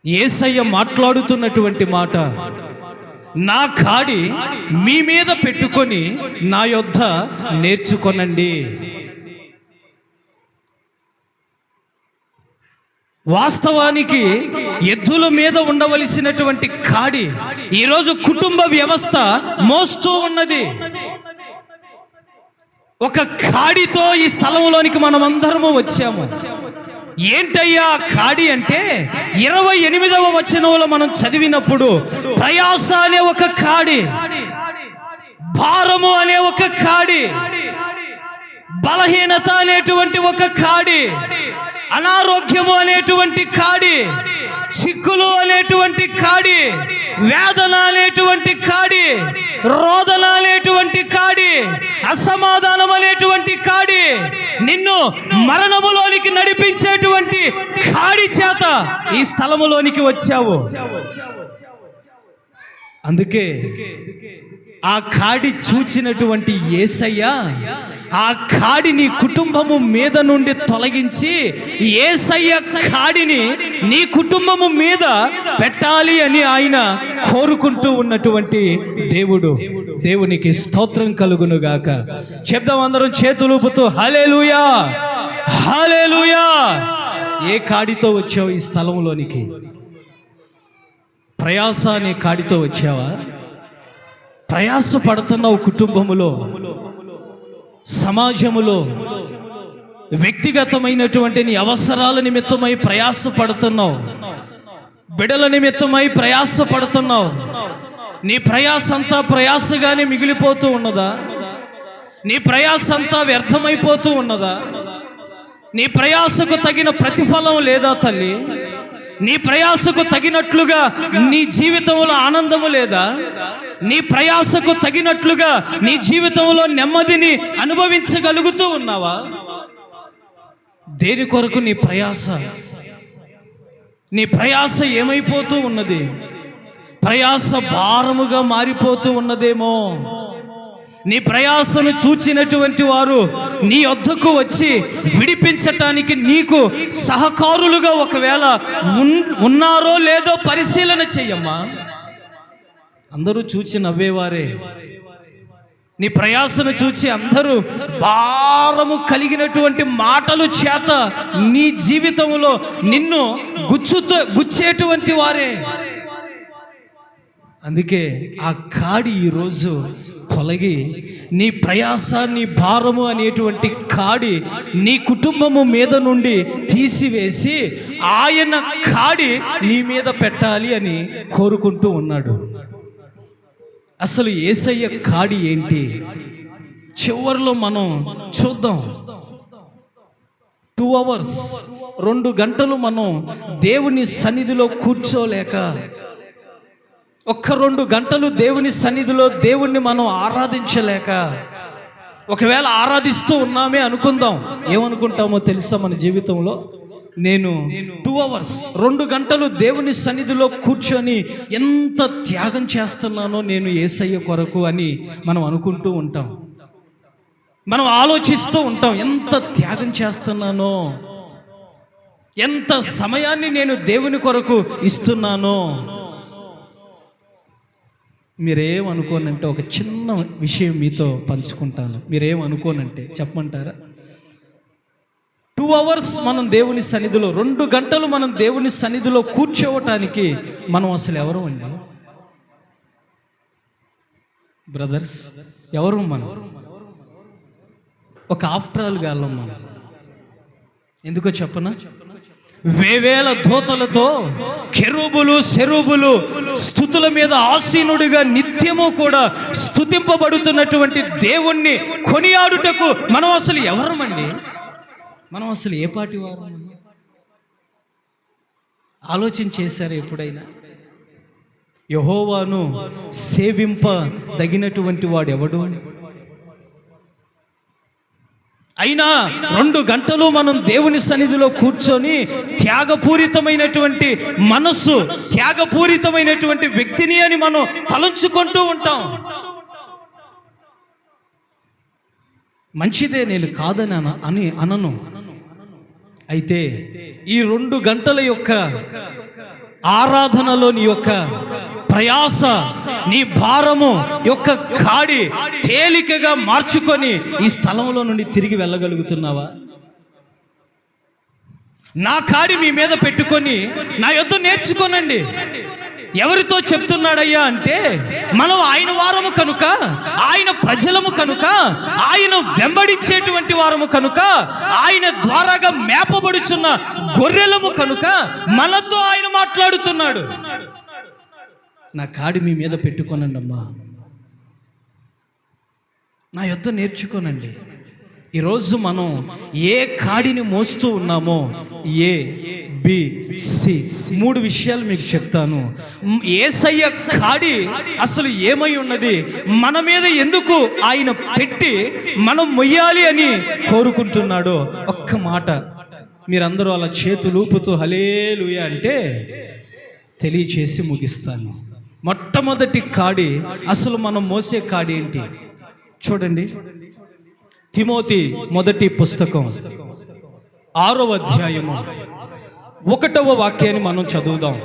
యేసయ్య మాట్లాడుతున్నటువంటి మాట, నా కాడి మీ మీద పెట్టుకొని నా యొద్ద నేర్చుకొనండి. వాస్తవానికి ఎద్దుల మీద ఉండవలసినటువంటి కాడి ఈరోజు కుటుంబ వ్యవస్థ మోస్తూ ఉన్నది. ఒక కాడితో ఈ స్థలంలోనికి మనం అందరము వచ్చాము. ఏంటయ్యా కాడి అంటే 28వ వచనంలో మనం చదివినప్పుడు, ప్రయాస అనే ఒక కాడి, భారము అనే ఒక కాడి, బలహీనత అనేటువంటి ఒక కాడి, అనారోగ్యము అనేటువంటి కాడి, చిక్కులు అనేటువంటి కాడి, వేదన అనేటువంటి కాడి, రోదన అనేటువంటి కాడి, అసమాధానం అనేటువంటి కాడి, నిన్ను మరణములోనికి నడిపించేటువంటి కాడి చేత ఈ స్థలములోనికి వచ్చావు. అందుకే ఆ కాడి చూచినటువంటి యేసయ్య ఆ కాడి నీ కుటుంబము మీద నుండి తొలగించి యేసయ్య కాడిని నీ కుటుంబము మీద పెట్టాలి అని ఆయన కోరుకుంటూ ఉన్నటువంటి దేవుడు. దేవునికి స్తోత్రం కలుగునుగాక. చెప్దాం అందరం చేతులూపుతూ హల్లెలూయా, హల్లెలూయా. ఏ కాడితో వచ్చావు ఈ స్థలంలోనికి? ప్రయాస అనే కాడితో వచ్చావా? ప్రయాస పడుతున్నావు కుటుంబములో, సమాజములో, వ్యక్తిగతమైనటువంటి నీ అవసరాల నిమిత్తమై ప్రయాస పడుతున్నావు, బిడల నిమిత్తమై ప్రయాస పడుతున్నావు. నీ ప్రయాస అంతా ప్రయాసగానే మిగిలిపోతూ ఉన్నదా? నీ ప్రయాస అంతా వ్యర్థమైపోతూ ఉన్నదా? నీ ప్రయాసకు తగిన ప్రతిఫలం లేదా తల్లి? నీ ప్రయాసకు తగినట్లుగా నీ జీవితంలో ఆనందము లేదా? నీ ప్రయాసకు తగినట్లుగా నీ జీవితంలో నెమ్మదిని అనుభవించగలుగుతూ ఉన్నావా? దేని కొరకు నీ ప్రయాస? నీ ప్రయాస ఏమైపోతూ ఉన్నది? ప్రయాస భారముగా మారిపోతూ ఉన్నదేమో. నీ ప్రయాసను చూచినటువంటి వారు నీ వద్దకు వచ్చి విడిపించటానికి నీకు సహకారులుగా ఒకవేళ ఉన్నారో లేదో పరిశీలన చెయ్యమ్మా. అందరూ చూచి నవ్వేవారే. నీ ప్రయాసను చూచి అందరూ భారము కలిగినటువంటి మాటలు చేత నీ జీవితంలో నిన్ను గుచ్చేటువంటి వారే. అందుకే ఆ కాడి ఈరోజు తొలగి నీ ప్రయాస, నీ భారము అనేటువంటి కాడి నీ కుటుంబము మీద నుండి తీసివేసి ఆయన కాడి నీ మీద పెట్టాలి అని కోరుకుంటూ ఉన్నాడు. అసలు యేసయ్య కాడి ఏంటి? చివరిలో మనం చూద్దాం. 2 hours 2 గంటలు మనం దేవుని సన్నిధిలో కూర్చోలేక, 2 గంటలు దేవుని సన్నిధిలో దేవుణ్ణి మనం ఆరాధించలేక, ఒకవేళ ఆరాధిస్తూ ఉన్నామే అనుకుందాం, ఏమనుకుంటామో తెలుసా? మన జీవితంలో నేను 2 hours 2 గంటలు దేవుని సన్నిధిలో కూర్చొని ఎంత త్యాగం చేస్తున్నానో నేను యేసయ్య కొరకు అని మనం అనుకుంటూ ఉంటాం. మనం ఆలోచిస్తూ ఉంటాం, ఎంత త్యాగం చేస్తున్నానో, ఎంత సమయాన్ని నేను దేవుని కొరకు ఇస్తున్నానో. మీరేమనుకోనంటే ఒక చిన్న విషయం మీతో పంచుకుంటాను. మీరేమనుకోనంటే చెప్పమంటారా? 2 hours మనం దేవుని సన్నిధిలో, 2 గంటలు మనం దేవుని సన్నిధిలో కూర్చోవటానికి మనం అసలు ఎవరు అండి? బ్రదర్స్, ఎవరు మనం? ఒక ఆఫ్టర్ ఆల్ గాళ్ళం మనం. ఎందుకో చెప్పనా? వేవేల దూతలతో, కెరూబులు శెరూబులు స్తుతుల మీద ఆసీనుడిగా నిత్యము కూడా స్తుతింపబడుతున్నటువంటి దేవుణ్ణి కొనియాడుటకు మనం అసలు ఎవరమండి? మనం అసలు ఏ పాటి వారు? ఆలోచన చేశారు ఎప్పుడైనా? యెహోవాను సేవింపదగినటువంటి వాడు ఎవడు? అయినా 2 గంటలు మనం దేవుని సన్నిధిలో కూర్చొని త్యాగపూరితమైనటువంటి మనస్సు, త్యాగపూరితమైనటువంటి వ్యక్తిని అని మనం తలంచుకుంటూ ఉంటాం. మంచిదే, నేను కాదని అనను. అయితే ఈ 2 గంటల యొక్క ఆరాధనలో నీ యొక్క ప్రయాస, నీ భారము యొక్క కాడి తేలికగా మార్చుకొని ఈ స్థలంలో నుండి తిరిగి వెళ్ళగలుగుతున్నావా? నా కాడి మీ మీద పెట్టుకొని నా యొద్ద నేర్చుకోనండి. ఎవరితో చెప్తున్నాడయ్యా అంటే, మనం ఆయన వారము కనుక, ఆయన ప్రజలము కనుక, ఆయన వెంబడించేటువంటి వారము కనుక, ఆయన ద్వారాగా మేపబడుచున్న గొర్రెలము కనుక మనతో ఆయన మాట్లాడుతున్నాడు. నా కాడి మీ మీద పెట్టుకోనండి అమ్మా, నా యొద్ద నేర్చుకోనండి. ఈరోజు మనం ఏ కాడిని మోస్తూ ఉన్నామో, ఏ బి సి 3 విషయాలు మీకు చెప్తాను. యేసయ్య కాడి అసలు ఏమై ఉన్నది, మన మీద ఎందుకు ఆయన పెట్టి మనం మొయ్యాలి అని కోరుకుంటున్నాడో ఒక్క మాట మీరందరూ అలా చేతులు ఊపుతూ హల్లెలూయా అంటే తెలియచేసి ముగిస్తాను. మొట్టమొదటి కాడి, అసలు మనం మోసే కాడి ఏంటి చూడండి. తిమోతి మొదటి పుస్తకం 6వ అధ్యాయము 1వ వాక్యాన్ని మనం చదువుదాం.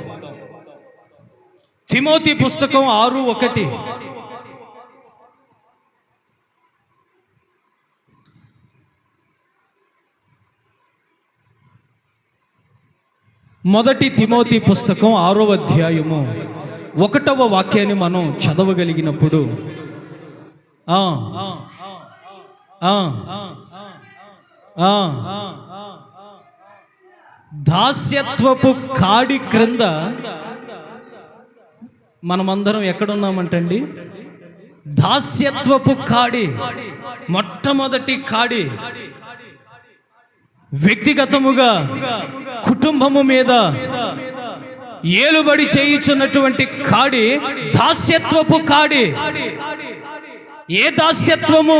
తిమోతి పుస్తకం 6:1. మొదటి తిమోతి పుస్తకం 6వ అధ్యాయము 1వ వాక్యాన్ని మనం చదవగలిగినప్పుడు దాస్యత్వపు కాడి క్రింద మనమందరం ఎక్కడున్నామంటండి? దాస్యత్వపు కాడి, మొట్టమొదటి కాడి వ్యక్తిగతముగా కుటుంబము మీద ఏలుబడి చేయుచున్నటువంటి కాడి దాస్యత్వపు కాడి. ఏ దాస్యత్వము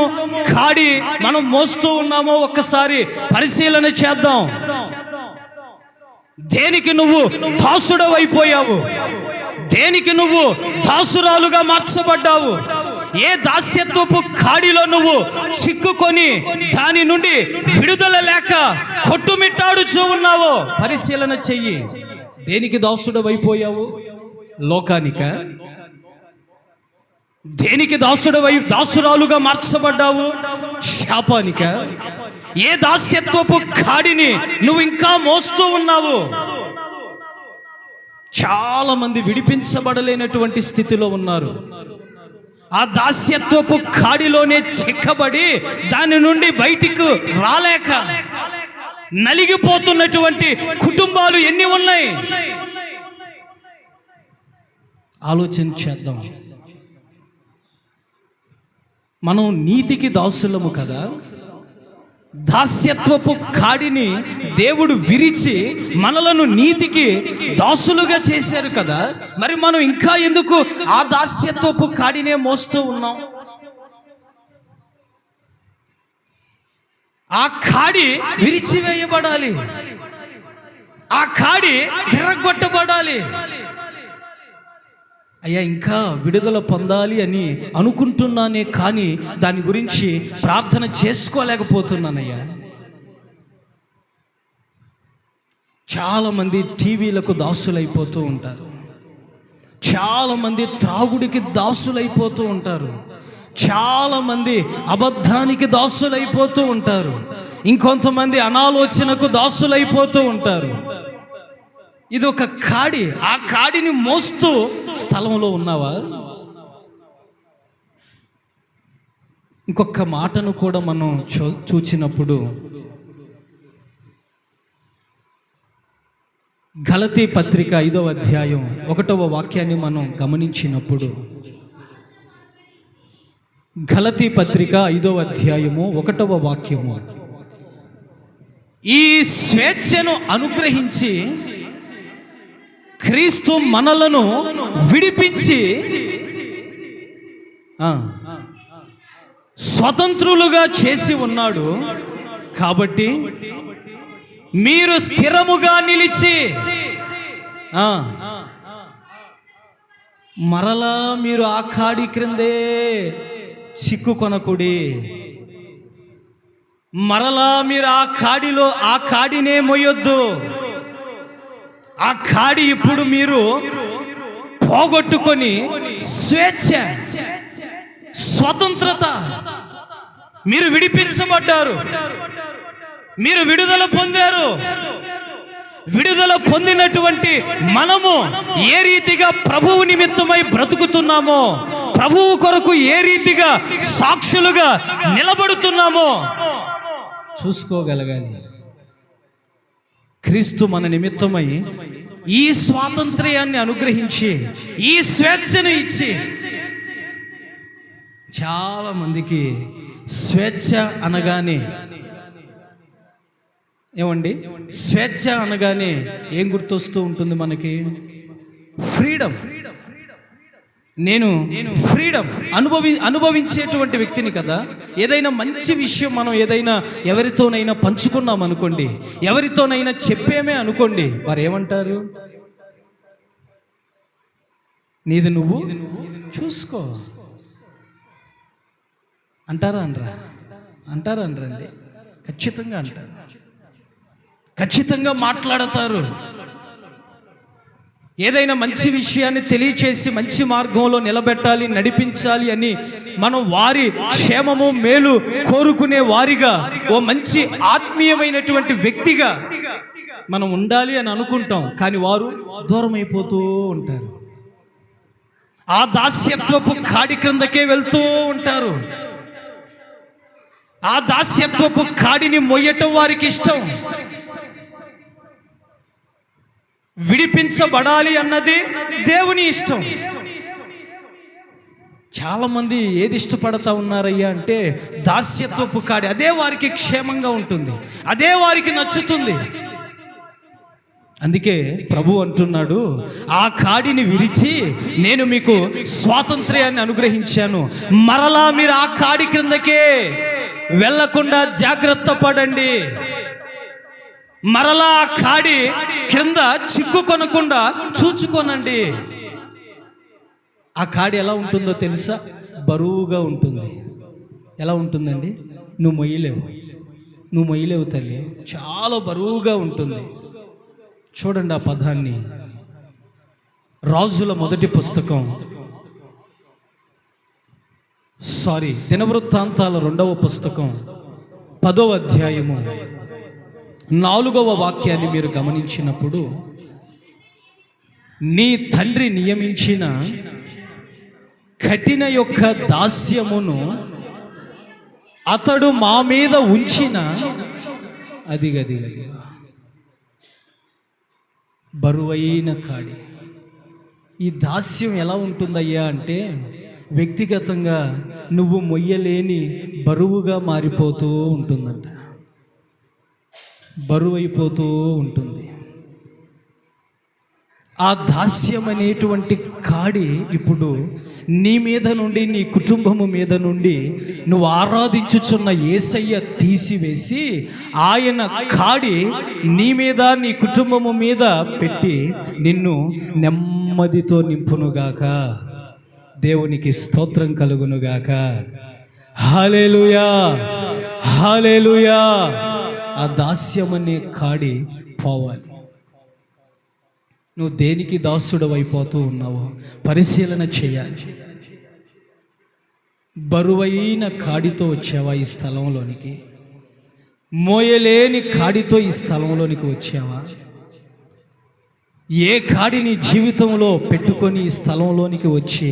కాడి మనం మోస్తూ ఉన్నామో ఒక్కసారి పరిశీలన చేద్దాం. దేనికి నువ్వు దాసుడవైపోయావు? దేనికి నువ్వు దాసురాలుగా మార్చబడ్డావు? ఏ దాస్యత్వపు కాడిలో నువ్వు చిక్కుకొని దాని నుండి విడుదల లేక కొట్టుమిట్టాడుచూ ఉన్నావో పరిశీలన చెయ్యి. దేనికి దాసుడవైపోయావు? లోకానిక? దేనికి దాసురాలుగా మార్చబడ్డావు? శాపానిక? ఏ దాస్యత్వపు కాడిని నువ్వు ఇంకా మోస్తూ ఉన్నావు? చాలా మంది విడిపించబడలేనటువంటి స్థితిలో ఉన్నారు. ఆ దాస్యత్వపు కాడిలోనే చిక్కబడి దాని నుండి బయటికి రాలేక నలిగిపోతున్నటువంటి కుటుంబాలు ఎన్ని ఉన్నాయి? ఆలోచన చేద్దాం. మనం నీతికి దాసులము కదా. దాస్యత్వపు కాడిని దేవుడు విరిచి మనలను నీతికి దాసులుగా చేశారు కదా. మరి మనం ఇంకా ఎందుకు ఆ దాస్యత్వపు కాడినే మోస్తూ ఉన్నాం? ఆ కాడి విరిచివేయబడాలి. ఆ కాడి విరగొట్టబడాలి. అయ్యా, ఇంకా విడుదల పొందాలి అని అనుకుంటున్నానే, కానీ దాని గురించి ప్రార్థన చేసుకోలేకపోతున్నానయ్యా. చాలామంది టీవీలకు దాసులైపోతూ ఉంటారు. చాలామంది త్రాగుడికి దాసులైపోతూ ఉంటారు. చాలామంది అబద్ధానికి దాసులైపోతూ ఉంటారు. ఇంకొంతమంది అనాలోచనకు దాసులైపోతూ ఉంటారు. ఇది ఒక కాడి. ఆ కాడిని మోస్తూ స్థలంలో ఉన్నావా? ఇంకొక మాటను కూడా మనం చూచినప్పుడు గలతీ పత్రిక 5వ అధ్యాయం 1వ వాక్యాన్ని మనం గమనించినప్పుడు, గలతీ పత్రిక 5వ అధ్యాయము 1వ వాక్యము, ఈ స్వేచ్ఛను అనుగ్రహించి క్రీస్తు మనలను విడిపించి స్వతంత్రులుగా చేసి ఉన్నాడు. కాబట్టి మీరు స్థిరముగా నిలిచి మరలా మీరు ఆ కాడి క్రిందే చిక్కుకొనకుడి. మరలా మీరు ఆ కాడినే మోయొద్దు. ఆ కాడి ఇప్పుడు మీరు పోగొట్టుకొని స్వేచ్ఛ, స్వతంత్రత, మీరు విడిపించబడ్డారు. మీరు విడుదల పొందారు. విడుదల పొందినటువంటి మనము ఏ రీతిగా ప్రభువు నిమిత్తమై బ్రతుకుతున్నామో, ప్రభువు కొరకు ఏ రీతిగా సాక్షులుగా నిలబడుతున్నామో చూసుకోగలగాలి. క్రీస్తు మన నిమిత్తమై ఈ స్వాతంత్ర్యాన్ని అనుగ్రహించి ఈ స్వేచ్ఛను ఇచ్చి, చాలా మందికి స్వేచ్ఛ అనగానే ఏమండి, స్వేచ్ఛ అనగానే ఏం గుర్తొస్తూ ఉంటుంది మనకి? ఫ్రీడమ్. నేను ఫ్రీడమ్ అనుభవించేటువంటి వ్యక్తిని కదా. ఏదైనా మంచి విషయం మనం ఏదైనా ఎవరితోనైనా పంచుకున్నాం అనుకోండి, ఎవరితోనైనా చెప్పేమే అనుకోండి, వారు ఏమంటారు? నీది నువ్వు చూసుకో అంటారా? అంటారండి. ఖచ్చితంగా అంటారు. ఖచ్చితంగా మాట్లాడతారు. ఏదైనా మంచి విషయాన్ని తెలియచేసి మంచి మార్గంలో నిలబెట్టాలి, నడిపించాలి అని మనం వారి క్షేమము మేలు కోరుకునే వారిగా, ఓ మంచి ఆత్మీయమైనటువంటి వ్యక్తిగా మనం ఉండాలి అని అనుకుంటాం, కానీ వారు దూరం అయిపోతూ ఉంటారు. ఆ దాస్యత్వపు కాడి క్రిందకే వెళ్తూ ఉంటారు. ఆ దాస్యత్వపు కాడిని మొయ్యటం వారికి ఇష్టం. విడిపించబడాలి అన్నది దేవుని ఇష్టం. చాలా మంది ఏది ఇష్టపడతా ఉన్నారయ్యా అంటే దాస్యత్వపు కాడి. అదే వారికి క్షేమంగా ఉంటుంది, అదే వారికి నచ్చుతుంది. అందుకే ప్రభు అంటున్నాడు, ఆ కాడిని విరిచి నేను మీకు స్వాతంత్ర్యాన్ని అనుగ్రహించాను, మరలా మీరు ఆ కాడి క్రిందకే వెళ్ళకుండా జాగ్రత్త పడండి. మరలా ఆ కాడి క్రింద చిక్కుకొనకుండా చూచుకోనండి. ఆ కాడి ఎలా ఉంటుందో తెలుసా? బరువుగా ఉంటుంది. ఎలా ఉంటుందండి? నువ్వు మొయ్యలేవు తల్లి, చాలా బరువుగా ఉంటుంది. చూడండి ఆ పదాన్ని. రాజుల మొదటి పుస్తకం, దినవృత్తాంతాల 2వ పుస్తకం 10వ అధ్యాయము 4వ వాక్యాన్ని మీరు గమనించినప్పుడు, నీ తండ్రి నియమించిన కఠిన యొక్క దాస్యమును అతడు మా మీద ఉంచిన అది బరువైన కాడి. ఈ దాస్యం ఎలా ఉంటుందయ్యా అంటే వ్యక్తిగతంగా నువ్వు మొయ్యలేని బరువుగా మారిపోతూ ఉంటుందంట, బరువైపోతూ ఉంటుంది. ఆ దాస్యం అనేటువంటి కాడి ఇప్పుడు నీ మీద నుండి, నీ కుటుంబము మీద నుండి నువ్వు ఆరాధించుచున్న యేసయ్య తీసివేసి ఆయన కాడి నీ మీద, నీ కుటుంబము మీద పెట్టి నిన్ను నెమ్మదితో నింపునుగాక. దేవునికి స్తోత్రం కలుగునుగాక. హల్లెలూయా, హల్లెలూయా. ఆ దాస్యం అనే కాడి పోవాలి. నువ్వు దేనికి దాసుడు అయిపోతూ ఉన్నావో పరిశీలన చేయాలి. బరువైన కాడితో వచ్చావా ఈ స్థలంలోనికి? మోయలేని కాడితో ఈ స్థలంలోనికి వచ్చావా? ఏ కాడిని జీవితంలో పెట్టుకొని ఈ స్థలంలోనికి వచ్చి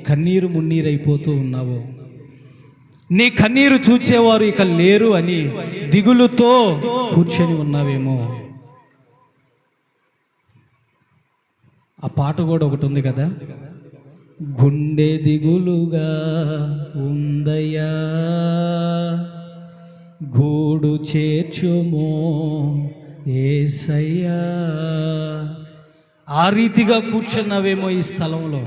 కన్నీరు మున్నీరైపోతూ ఉన్నావో, నీ కన్నీరు చూచేవారు ఇక లేరు అని దిగులుతో కూర్చొని ఉన్నావేమో. ఆ పాట కూడా ఒకటి ఉంది కదా, గుండె దిగులుగా ఉందయ్యా గూడు చేర్చుమో యేసయ్యా. ఆ రీతిగా కూర్చున్నావేమో ఈ స్థలంలో.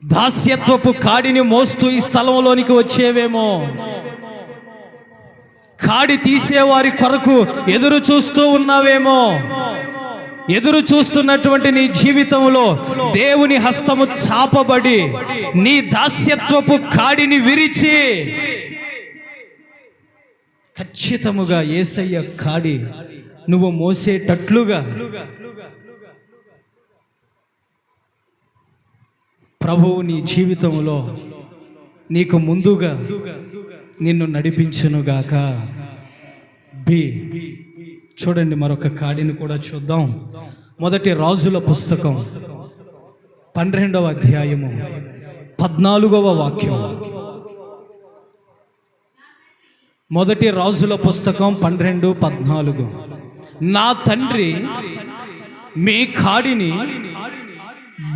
దాస్యత్వపు కాడిని మోస్తూ ఈ స్థలంలోనికి వచ్చేవేమో. కాడి తీసేవారి కొరకు ఎదురు చూస్తూ ఉన్నావేమో. ఎదురు చూస్తున్నటువంటి నీ జీవితంలో దేవుని హస్తము చాపబడి నీ దాస్యత్వపు కాడిని విరిచి ఖచ్చితముగా యేసయ్య కాడి నువ్వు మోసేటట్లుగా ప్రభువు నీ జీవితంలో నీకు ముందుగా నిన్ను నడిపించునుగాక. చూడండి, మరొక కాడిని కూడా చూద్దాం. మొదటి రాజుల పుస్తకం 12వ అధ్యాయము 14వ వాక్యం. మొదటి రాజుల పుస్తకం 12:14. నా తండ్రి మీ కాడిని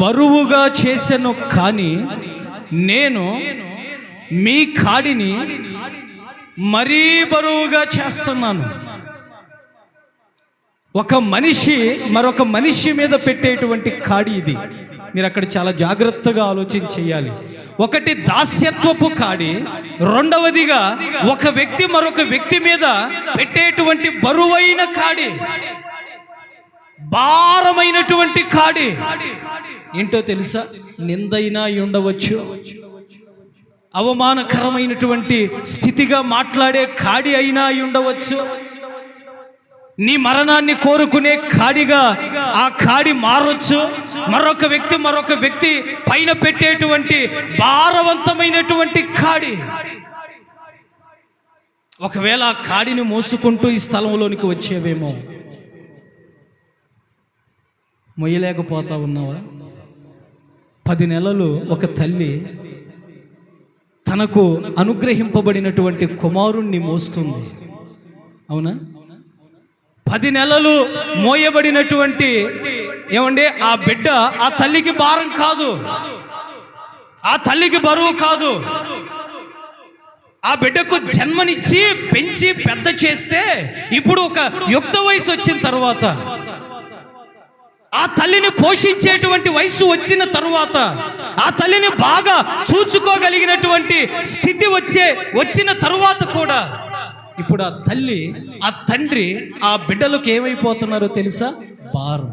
బరువుగా చేసెను, కానీ నేను మీ కాడిని మరీ బరువుగా చేస్తున్నాను. ఒక మనిషి మరొక మనిషి మీద పెట్టేటువంటి కాడి ఇది. మీరు అక్కడ చాలా జాగ్రత్తగా ఆలోచన చేయాలి. ఒకటి దాస్యత్వపు కాడి, రెండవదిగా ఒక వ్యక్తి మరొక వ్యక్తి మీద పెట్టేటువంటి బరువైన కాడి, భారమైనటువంటి కాడి. ఏంటో తెలుసా? నిందైనా ఉండవచ్చు, అవమానకరమైనటువంటి స్థితిగా మాట్లాడే కాడి అయినా ఉండవచ్చు, నీ మరణాన్ని కోరుకునే కాడిగా ఆ కాడి మారొచ్చు. మరొక వ్యక్తి పైన పెట్టేటువంటి భారవంతమైనటువంటి కాడి. ఒకవేళ ఆ కాడిని మోసుకుంటూ ఈ స్థలంలోనికి వచ్చేవేమో, మొయ్యలేకపోతా ఉన్నావా? 10 నెలలు ఒక తల్లి తనకు అనుగ్రహింపబడినటువంటి కుమారుణ్ణి మోస్తుంది, అవునా? 10 నెలలు మోయబడినటువంటి ఏమంటే ఆ బిడ్డ ఆ తల్లికి భారం కాదు, ఆ తల్లికి బరువు కాదు. ఆ బిడ్డకు జన్మనిచ్చి పెంచి పెద్ద చేస్తే ఇప్పుడు ఒక యుక్త వయసు వచ్చిన తర్వాత, ఆ తల్లిని పోషించేటువంటి వయసు వచ్చిన తరువాత, ఆ తల్లిని బాగా చూచుకోగలిగినటువంటి స్థితి వచ్చిన తరువాత కూడా ఇప్పుడు ఆ తల్లి ఆ తండ్రి ఆ బిడ్డలకు ఏమైపోతున్నారో తెలుసా? భారం.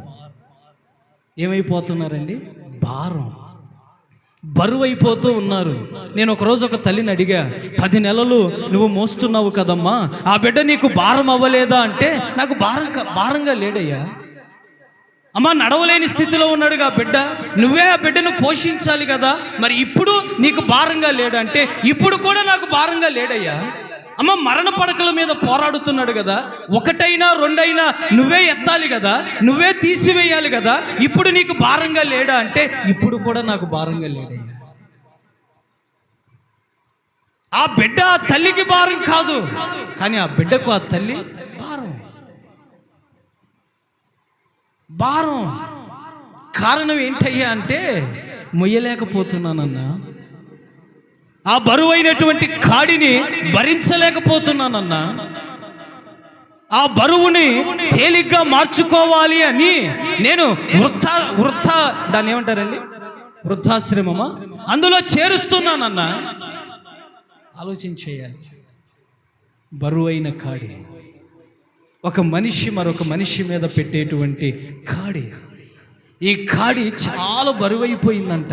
ఏమైపోతున్నారండి? భారం, బరువు అయిపోతూ ఉన్నారు. నేను ఒకరోజు ఒక తల్లిని అడిగా, 10 నెలలు నువ్వు మోస్తున్నావు కదమ్మా, ఆ బిడ్డ నీకు భారం అవ్వలేదా అంటే, నాకు భారంగా లేడయ్యా. అమ్మా, నడవలేని స్థితిలో ఉన్నాడుగా బిడ్డ, నువ్వే ఆ బిడ్డను పోషించాలి కదా, మరి ఇప్పుడు నీకు భారంగా లేడంటే, ఇప్పుడు కూడా నాకు భారంగా లేడయ్యా. అమ్మ, మరణ పడకల మీద పోరాడుతున్నాడు కదా, 1 2 నువ్వే ఎత్తాలి కదా, నువ్వే తీసివేయాలి కదా, ఇప్పుడు నీకు భారంగా లేడా అంటే, ఇప్పుడు కూడా నాకు భారంగా లేడయ్యా. ఆ బిడ్డ ఆ తల్లికి భారం కాదు, కానీ ఆ బిడ్డకు ఆ తల్లి భారం. కారణం ఏంటయ్యా అంటే, మొయ్యలేకపోతున్నానన్నా, ఆ బరువైనటువంటి కాడిని భరించలేకపోతున్నానన్నా, ఆ బరువుని తేలిగ్గా మార్చుకోవాలి అని నేను దాన్ని ఏమంటారండి, వృద్ధాశ్రమమా, అందులో చేరుస్తున్నానన్నా. ఆలోచించేయాలి. బరువైన కాడి, ఒక మనిషి మరొక మనిషి మీద పెట్టేటువంటి కాడి, ఈ కాడి చాలా బరువైపోయిందంట.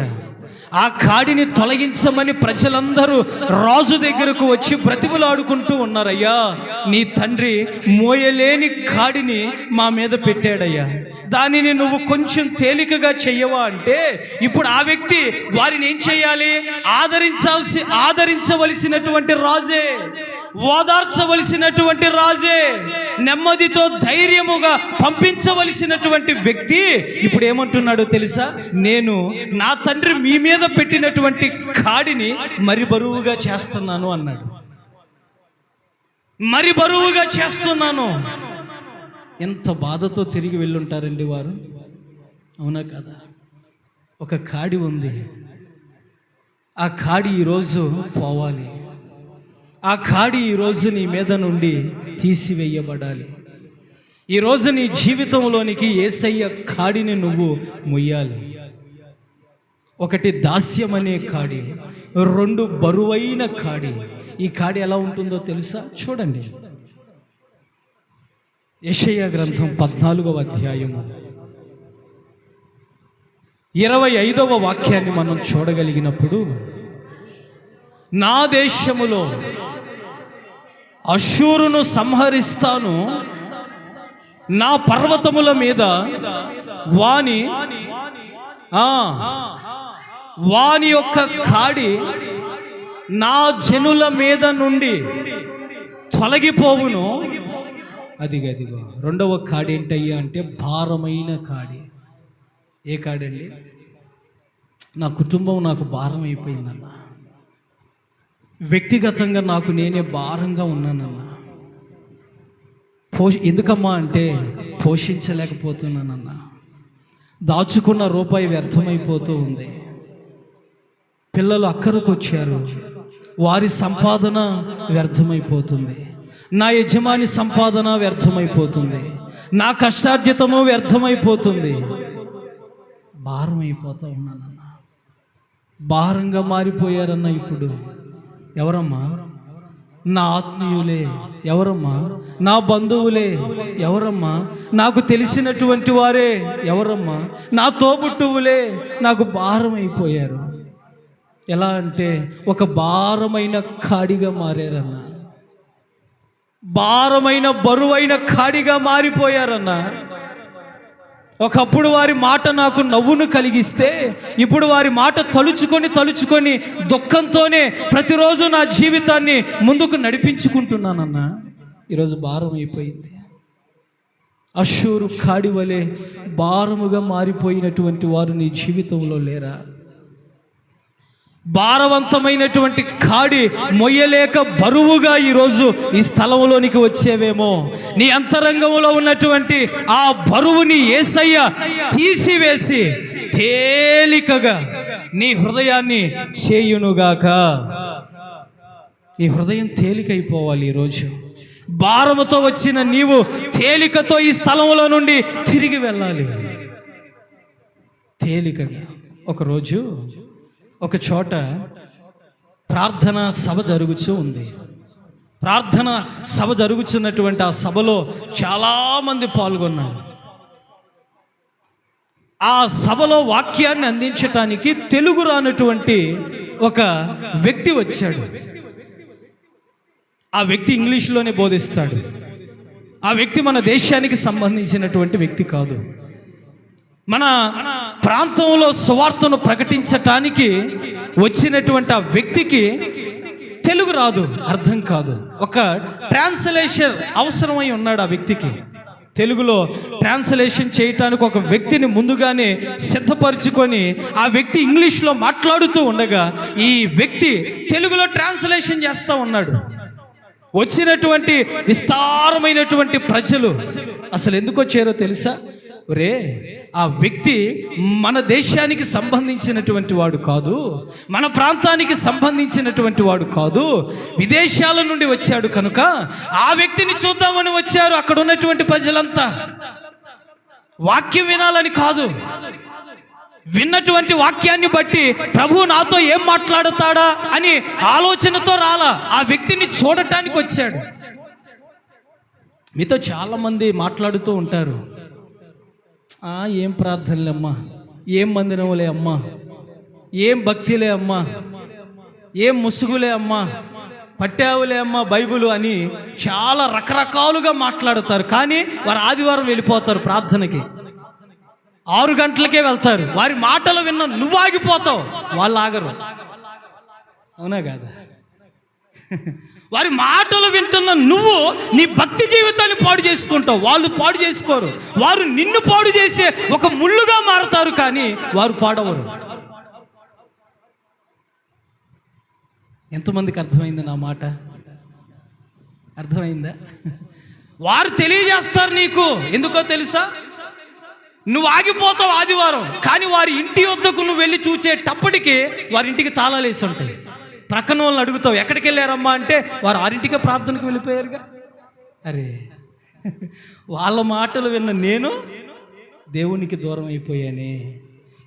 ఆ కాడిని తొలగించమని ప్రజలందరూ రాజు దగ్గరకు వచ్చి బ్రతిమలాడుకుంటూ ఉన్నారయ్యా, నీ తండ్రి మోయలేని కాడిని మా మీద పెట్టాడయ్యా, దానిని నువ్వు కొంచెం తేలికగా చెయ్యవా అంటే, ఇప్పుడు ఆ వ్యక్తి వారిని ఏం చేయాలి? ఆదరించవలసినటువంటి రాజే, ఓదార్చవలసినటువంటి రాజే, నెమ్మదితో ధైర్యముగా పంపించవలసినటువంటి వ్యక్తి ఇప్పుడు ఏమంటున్నాడో తెలుసా? నేను నా తండ్రి మీ మీద పెట్టినటువంటి కాడిని మరి బరువుగా చేస్తున్నాను అన్నాడు. మరి బరువుగా చేస్తున్నాను. ఎంత బాధతో తిరిగి వెళ్ళుంటారండి వారు, అవునా కదా? ఒక కాడి ఉంది, ఆ కాడి ఈరోజు పోవాలి, ఆ కాడి ఈరోజు నీ మీద నుండి తీసివేయబడాలి. ఈరోజు నీ జీవితంలోనికి యేసయ్య కాడిని నువ్వు మొయ్యాలి. 1 దాస్యం అనే కాడి, 2 బరువైన కాడి. ఈ కాడి ఎలా ఉంటుందో తెలుసా? చూడండి, యెషయా గ్రంథం 14వ అధ్యాయము 25వ వాక్యాన్ని మనం చూడగలిగినప్పుడు, నా దేశములో అష్షూరును సంహరిస్తాను, నా పర్వతముల మీద వాని యొక్క కాడి నా జనుల మీద నుండి తొలగిపోవును. అదిగో 2వ కాడి ఏంటయ్యా అంటే, భారమైన కాడి. ఏ కాడండి? నా కుటుంబం నాకు భారం అయిపోయిందన్నా, వ్యక్తిగతంగా నాకు నేనే భారంగా ఉన్నానన్నా. ఎందుకమ్మా అంటే, పోషించలేకపోతున్నానన్నా. దాచుకున్న రూపాయి వ్యర్థమైపోతూ ఉంది. పిల్లలు అక్కరకు వచ్చారు, వారి సంపాదన వ్యర్థమైపోతుంది, నా యజమాని సంపాదన వ్యర్థమైపోతుంది, నా కష్టార్జితము వ్యర్థమైపోతుంది. భారం అయిపోతూ ఉన్నానన్నా, భారంగా మారిపోయారన్నా. ఇప్పుడు ఎవరమ్మా? నా ఆత్మీయులే. ఎవరమ్మా? నా బంధువులే. ఎవరమ్మా? నాకు తెలిసినటువంటి వారే. ఎవరమ్మా? నా తోబుట్టువులే నాకు భారం అయిపోయారు. ఎలా అంటే, ఒక భారమైన కాడిగా మారారన్నా, భారమైన బరువైన కాడిగా మారిపోయారన్నా. ఒకప్పుడు వారి మాట నాకు నవ్వును కలిగిస్తే ఇప్పుడు వారి మాట తలుచుకొని దుఃఖంతోనే ప్రతిరోజు నా జీవితాన్ని ముందుకు నడిపించుకుంటున్నానన్నా. ఈరోజు భారం అయిపోయింది. అషూరు కాడి వలె భారముగా మారిపోయినటువంటి వారు నీ జీవితంలో లేరా? భారవంతమైనటువంటి కాడి మొయ్యలేక బరువుగా ఈరోజు ఈ స్థలంలోనికి వచ్చేవేమో. నీ అంతరంగంలో ఉన్నటువంటి ఆ బరువుని యేసయ్య తీసివేసి తేలికగా నీ హృదయాన్ని చేయునుగాక. నీ హృదయం తేలికైపోవాలి. ఈరోజు భారముతో వచ్చిన నీవు తేలికతో ఈ స్థలంలో నుండి తిరిగి వెళ్ళాలి. తేలికగా. ఒకరోజు ఒక చోట ప్రార్థన సభ జరుగుతూ ఉంది. ప్రార్థన సభ జరుగుతున్నటువంటి ఆ సభలో చాలామంది పాల్గొన్నారు. ఆ సభలో వాక్యాన్ని అందించటానికి తెలుగు రానటువంటి ఒక వ్యక్తి వచ్చాడు. ఆ వ్యక్తి ఇంగ్లీష్లోనే బోధిస్తాడు. ఆ వ్యక్తి మన దేశానికి సంబంధించినటువంటి వ్యక్తి కాదు. మన ప్రాంతంలో సువార్తను ప్రకటించటానికి వచ్చినటువంటి ఆ వ్యక్తికి తెలుగు రాదు, అర్థం కాదు. ఒక ట్రాన్స్లేషన్ అవసరమై ఉన్నాడు ఆ వ్యక్తికి. తెలుగులో ట్రాన్స్లేషన్ చేయటానికి ఒక వ్యక్తిని ముందుగానే సిద్ధపరచుకొని ఆ వ్యక్తి ఇంగ్లీష్లో మాట్లాడుతూ ఉండగా ఈ వ్యక్తి తెలుగులో ట్రాన్స్లేషన్ చేస్తూ ఉన్నాడు. వచ్చినటువంటి విస్తారమైనటువంటి ప్రజలు అసలు ఎందుకు వచ్చారో తెలుసా? ఒరే, ఆ వ్యక్తి మన దేశానికి సంబంధించినటువంటి వాడు కాదు, మన ప్రాంతానికి సంబంధించినటువంటి వాడు కాదు, విదేశాల నుండి వచ్చాడు కనుక ఆ వ్యక్తిని చూద్దామని వచ్చారు అక్కడ ఉన్నటువంటి ప్రజలంతా. వాక్యం వినాలని కాదు, విన్నటువంటి వాక్యాన్ని బట్టి ప్రభు నాతో ఏం మాట్లాడతాడా అని ఆలోచనతో రాలా, ఆ వ్యక్తిని చూడటానికి వచ్చాడు. మీతో చాలామంది మాట్లాడుతూ ఉంటారు, ఏం ప్రార్థనలే అమ్మా, ఏం మందిరములే అమ్మా, ఏం భక్తిలే అమ్మా, ఏం ముసుగులే అమ్మా, పట్టావులే అమ్మా బైబిలు అని చాలా రకరకాలుగా మాట్లాడతారు. కానీ వారు ఆదివారం వెళ్ళిపోతారు ప్రార్థనకి, 6 గంటలకే వెళ్తారు. వారి మాటలు విన్నా నువ్వు ఆగిపోతావు, వాళ్ళు ఆగరు. అవునా కాదా? వారి మాటలు వింటున్న నువ్వు నీ భక్తి జీవితాన్ని పాడు చేసుకుంటావు, వాళ్ళు పాడు చేసుకోరు. వారు నిన్ను పాడు చేసే ఒక ముళ్ళుగా మారుతారు, కానీ వారు పాడవరు. ఎంతమందికి అర్థమైంది నా మాట? అర్థమైందా? వారు తెలియజేస్తారు నీకు. ఎందుకో తెలుసా? నువ్వు ఆగిపోతావు ఆదివారం, కానీ వారి ఇంటి వద్దకు నువ్వు వెళ్ళి చూచేటప్పటికి వారి ఇంటికి తాళాలు వేసి ఉంటాయి. ప్రక్కన వాళ్ళని అడుగుతావు, ఎక్కడికి వెళ్ళారమ్మా అంటే వారు 6ంటికే ప్రార్థనకు వెళ్ళిపోయారుగా. అరే, వాళ్ళ మాటలు విన్న నేను దేవునికి దూరం అయిపోయానే,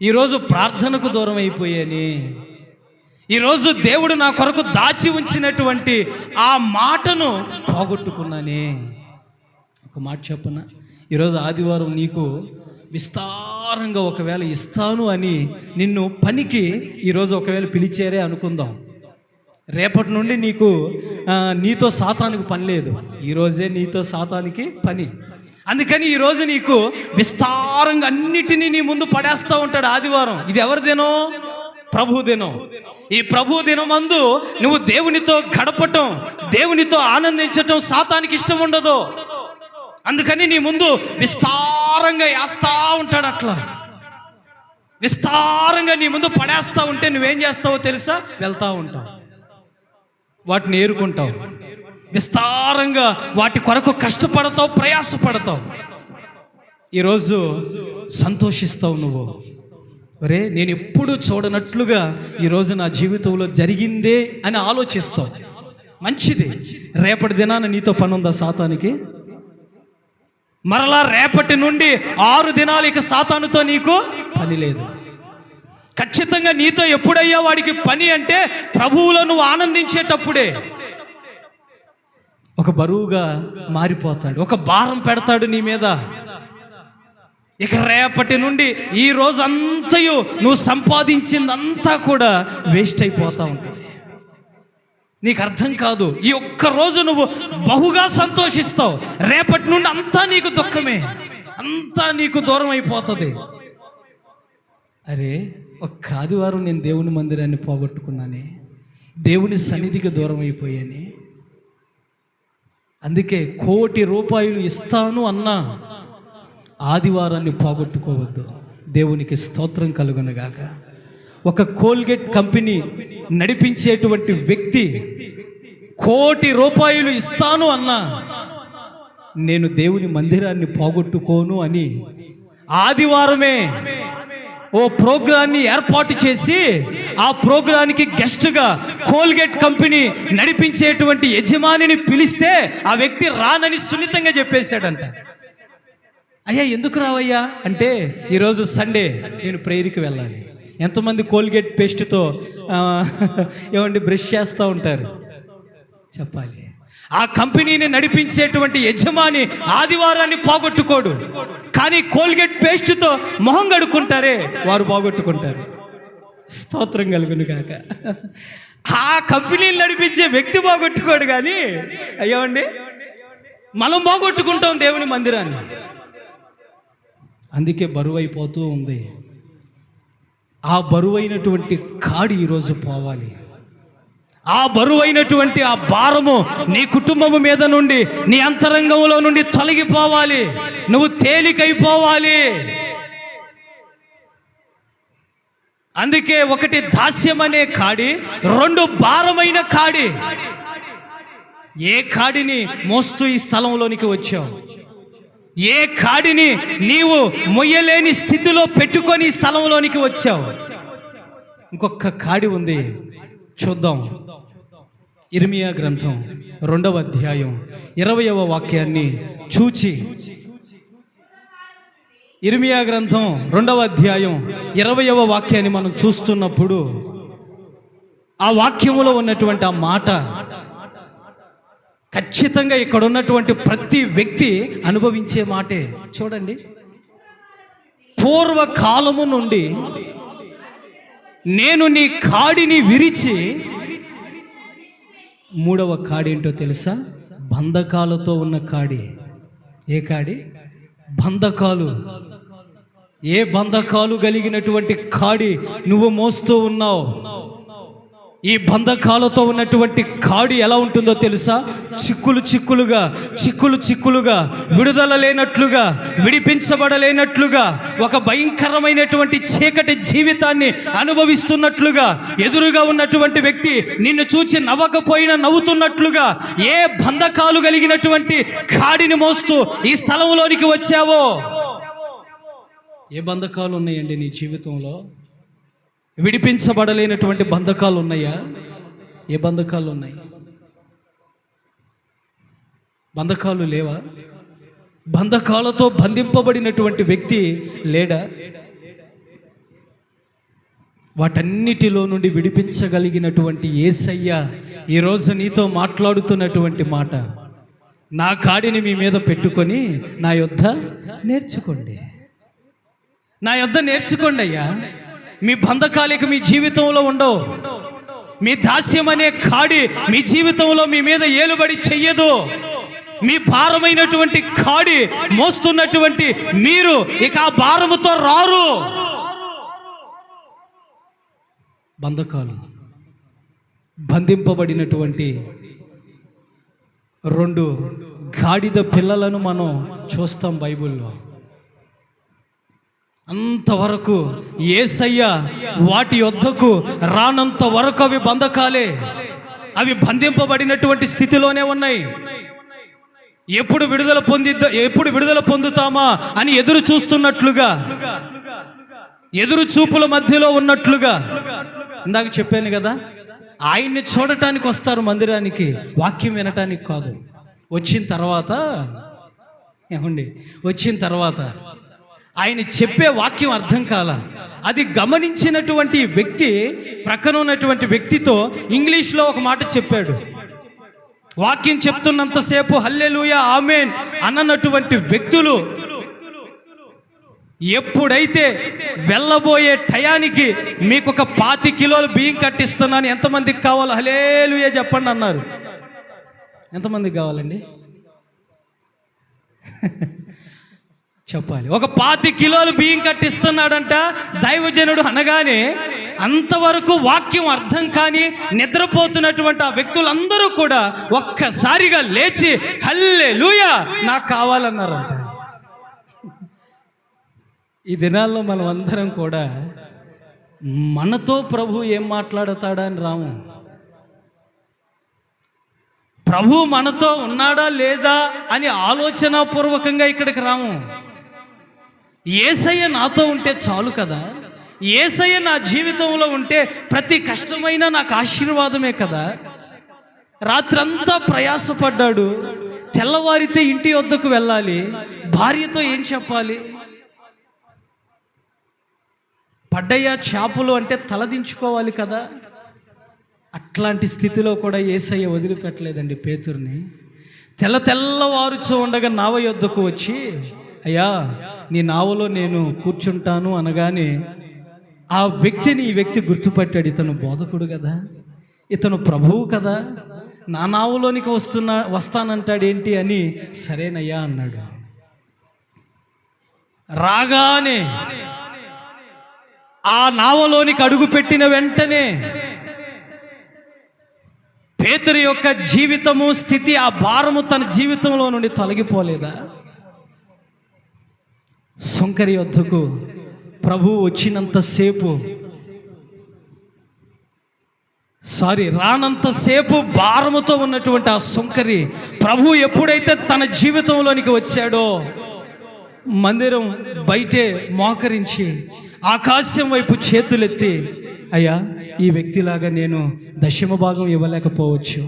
ఈరోజు ప్రార్థనకు దూరం అయిపోయానే, ఈరోజు దేవుడు నా కొరకు దాచి ఉంచినటువంటి ఆ మాటను పోగొట్టుకున్నానే. ఒక మాట చెప్పనా? ఈరోజు ఆదివారం నీకు విస్తారంగా ఒకవేళ ఇస్తాను అని నిన్ను పనికి ఈరోజు ఒకవేళ పిలిచారే అనుకుందాం. రేపటి నుండి నీతో సాతానికి పని లేదు, ఈరోజే నీతో సాతానికి పని. అందుకని ఈరోజు నీకు విస్తారంగా అన్నిటినీ నీ ముందు పడేస్తూ ఉంటాడు ఆదివారం. ఇది ఎవరి దినం? ప్రభు దినం. ఈ ప్రభు దినమందు నువ్వు దేవునితో గడపటం, దేవునితో ఆనందించటం సాతానికి ఇష్టం ఉండదు. అందుకని నీ ముందు విస్తారంగా వేస్తూ ఉంటాడు. అట్లా విస్తారంగా నీ ముందు పడేస్తూ ఉంటే నువ్వేం చేస్తావో తెలుసా? వెళ్తూ ఉంటావు, వాటిని ఏరుకుంటావు, విస్తారంగా వాటి కొరకు కష్టపడతావు, ప్రయాసపడతావు. ఈరోజు సంతోషిస్తావు నువ్వు. ఒరే, నేను ఎప్పుడు చూడనట్లుగా ఈరోజు నా జీవితంలో జరిగిందే అని ఆలోచిస్తావు. మంచిది. రేపటి దినాన నీతో పని ఉందా సాతానికి? మరలా రేపటి నుండి 6 దినాలు ఇక సాతానుతో నీకు పని లేదు. ఖచ్చితంగా నీతో ఎప్పుడయ్యా వాడికి పని అంటే ప్రభువులో నువ్వు ఆనందించేటప్పుడే. ఒక బరువుగా మారిపోతాడు, ఒక భారం పెడతాడు నీ మీద. ఇక రేపటి నుండి ఈ రోజంతయు నువ్వు సంపాదించిందంతా కూడా వేస్ట్ అయిపోతూ ఉంటుంది. నీకు అర్థం కాదు. ఈ ఒక్క రోజు నువ్వు బహుగా సంతోషిస్తావు, రేపటి నుండి అంతా నీకు దుఃఖమే. అంతా నీకు దూరం అయిపోతుంది. అరే ఒక్క ఆదివారం నేను దేవుని మందిరాన్ని పోగొట్టుకున్నానే, దేవుని సన్నిధికి దూరం అయిపోయానే. అందుకే 1,00,00,000 రూపాయలు ఇస్తాను అన్నా ఆదివారాన్ని పోగొట్టుకోవద్దు. దేవునికి స్తోత్రం కలుగునుగాక. ఒక కోల్గేట్ కంపెనీ నడిపించేటువంటి వ్యక్తి 1,00,00,000 రూపాయలు ఇస్తాను అన్నా నేను దేవుని మందిరాన్ని పోగొట్టుకోను అని ఆదివారమే ఓ ప్రోగ్రాన్ని ఏర్పాటు చేసి ఆ ప్రోగ్రానికి గెస్ట్గా కోల్గేట్ కంపెనీ నడిపించేటువంటి యజమానిని పిలిస్తే ఆ వ్యక్తి రానని సున్నితంగా చెప్పేశాడంట. అయ్యా ఎందుకు రావయ్యా అంటే, ఈరోజు సండే నేను ప్రేయర్కి వెళ్ళాలి. ఎంతమంది కోల్గేట్ పేస్ట్తో ఏమండి బ్రష్ చేస్తూ ఉంటారు చెప్పాలి. ఆ కంపెనీని నడిపించేటువంటి యజమాని ఆదివారాన్ని పోగొట్టుకోడు, కానీ కోల్గేట్ పేస్ట్తో మొహం కడుక్కుంటారే వారు పోగొట్టుకుంటారు. స్తోత్రం కలుగును కాక. ఆ కంపెనీని నడిపించే వ్యక్తి పోగొట్టుకోడు, కానీ అయ్యామండి మనం పోగొట్టుకుంటాం దేవుని మందిరాన్ని. అందుకే బరువు అయిపోతూ ఉంది. ఆ బరువైనటువంటి కాడి ఈరోజు పోవాలి. ఆ బరువైనటువంటి ఆ భారము నీ కుటుంబము మీద నుండి, నీ అంతరంగంలో నుండి తొలగిపోవాలి. నువ్వు తేలికైపోవాలి. అందుకే 1 దాస్యం అనే కాడి, 2 భారమైన కాడి. ఏ కాడిని మోస్తూ ఈ స్థలంలోనికి వచ్చావు? ఏ కాడిని నీవు మొయ్యలేని స్థితిలో పెట్టుకొని ఈ స్థలంలోనికి వచ్చావు? ఇంకొక కాడి ఉంది, చూద్దాం. ఇర్మియా గ్రంథం 2వ అధ్యాయం 20వ వాక్యాన్ని చూచి, ఇర్మియా గ్రంథం 2వ అధ్యాయం 20వ వాక్యాన్ని మనం చూస్తున్నప్పుడు ఆ వాక్యములో ఉన్నటువంటి ఆ మాట ఖచ్చితంగా ఇక్కడ ఉన్నటువంటి ప్రతి వ్యక్తి అనుభవించే మాటే. చూడండి, పూర్వకాలము నుండి నేను నీ కాడిని విరిచి, 3వ కాడి ఏంటో తెలుసా? బంధకాలతో ఉన్న కాడి. ఏ కాడి? బంధకాలు. ఏ బంధకాలు కలిగినటువంటి కాడి నువ్వు మోస్తూ ఉన్నావు? ఈ బంధకాలతో ఉన్నటువంటి కాడి ఎలా ఉంటుందో తెలుసా? చిక్కులు చిక్కులుగా, విడుదల లేనట్లుగా, విడిపించబడలేనట్లుగా, ఒక భయంకరమైనటువంటి చీకటి జీవితాన్ని అనుభవిస్తున్నట్లుగా, ఎదురుగా ఉన్నటువంటి వ్యక్తి నిన్ను చూచి నవ్వకపోయినా నవ్వుతున్నట్లుగా, ఏ బంధకాలు కలిగినటువంటి కాడిని మోస్తూ ఈ స్థలంలోనికి వచ్చావో? ఏ బంధకాలు ఉన్నాయండి నీ జీవితంలో? విడిపించబడలేనటువంటి బంధకాలు ఉన్నాయా? ఏ బంధకాలు ఉన్నాయి? బంధకాలు లేవా? బంధకాలతో బంధింపబడినటువంటి వ్యక్తి లేడా? వాటన్నిటిలో నుండి విడిపించగలిగినటువంటి యేసయ్య ఈరోజు నీతో మాట్లాడుతున్నటువంటి మాట, నా కాడిని మీ మీద పెట్టుకొని నా యొద్ద నేర్చుకోండి. నా యొద్ద నేర్చుకోండి అయ్యా. మీ బంధకాలిక మీ జీవితంలో ఉండవు. మీ దాస్యం అనే కాడి మీ జీవితంలో మీ మీద ఏలుబడి చెయ్యదు. మీ భారమైనటువంటి కాడి మోస్తున్నటువంటి మీరు ఇక ఆ భారముతో రారు. బంధకాలు, బంధింపబడినటువంటి 2 గాడిద పిల్లలను మనం చూస్తాం బైబిల్లో. అంతవరకు యేసయ్య వాటి యొద్దకు రానంత వరకు అవి బంధకాలే. అవి బంధింపబడినటువంటి స్థితిలోనే ఉన్నాయి. ఎప్పుడు విడుదల పొందుతామా అని ఎదురు చూస్తున్నట్లుగా, ఎదురు చూపుల మధ్యలో ఉన్నట్లుగా. ఇందాక చెప్పాను కదా, ఆయన్ని చూడటానికి వస్తారు మందిరానికి, వాక్యం వినటానికి కాదు. వచ్చిన తర్వాత ఆయన చెప్పే వాక్యం అర్థం కాల. అది గమనించినటువంటి వ్యక్తి ప్రక్కన ఉన్నటువంటి వ్యక్తితో ఇంగ్లీష్లో ఒక మాట చెప్పాడు. వాక్యం చెప్తున్నంతసేపు హల్లెలూయా ఆమేన్ అన్నటువంటి వ్యక్తులు ఎప్పుడైతే వెళ్ళబోయే టయానికి మీకు ఒక 25 కిలోలు బియ్యం కట్టిస్తున్నాను, ఎంతమందికి కావాలో హల్లెలూయా చెప్పండి అన్నారు. ఎంతమందికి కావాలండి? చెప్పాలి. ఒక 25 కిలోలు బియ్యం కట్టిస్తున్నాడంట దైవజనుడు అనగానే, అంతవరకు వాక్యం అర్థం కాని నిద్రపోతున్నటువంటి ఆ వ్యక్తులందరూ కూడా ఒక్కసారిగా లేచి హల్లెలూయా నాకు కావాలన్నారంట. ఈ దినాల్లో మనం అందరం కూడా మనతో ప్రభు ఏం మాట్లాడతాడా అని రాము. ప్రభు మనతో ఉన్నాడా లేదా అని ఆలోచనాపూర్వకంగా ఇక్కడికి రాము. యేసయ్య నాతో ఉంటే చాలు కదా, యేసయ్య నా జీవితంలో ఉంటే ప్రతి కష్టమైనా నాకు ఆశీర్వాదమే కదా. రాత్రంతా ప్రయాసపడ్డాడు, తెల్లవారితే ఇంటి వద్దకు వెళ్ళాలి, భార్యతో ఏం చెప్పాలి? పడ్డయ్యా చేపలు అంటే తలదించుకోవాలి కదా. అట్లాంటి స్థితిలో కూడా యేసయ్య వదిలిపెట్టలేదండి పేతురుని. తెల్లవారుచు ఉండగా నావ యొద్దకు వచ్చి, అయ్యా నీ నావలో నేను కూర్చుంటాను అనగానే ఆ వ్యక్తిని ఈ వ్యక్తి గుర్తుపట్టాడు. ఇతను బోధకుడు కదా, ఇతను ప్రభువు కదా, నా నావలోనికి వస్తానంటాడేంటి అని సరేనయ్యా అన్నాడు. రాగానే ఆ నావలోనికి అడుగు పెట్టిన వెంటనే పేతురు యొక్క జీవితము స్థితి, ఆ భారము తన జీవితంలో నుండి తొలగిపోలేదా? సుంకరి వద్దకు ప్రభు వచ్చినంతసేపు, రానంతసేపు భారముతో ఉన్నటువంటి ఆ సుంకరి ప్రభు ఎప్పుడైతే తన జీవితంలోనికి వచ్చాడో మందిరం బయటే మోకరించి ఆకాశం వైపు చేతులెత్తి, అయ్యా ఈ వ్యక్తిలాగా నేను దశమ భాగం ఇవ్వలేకపోవచ్చు,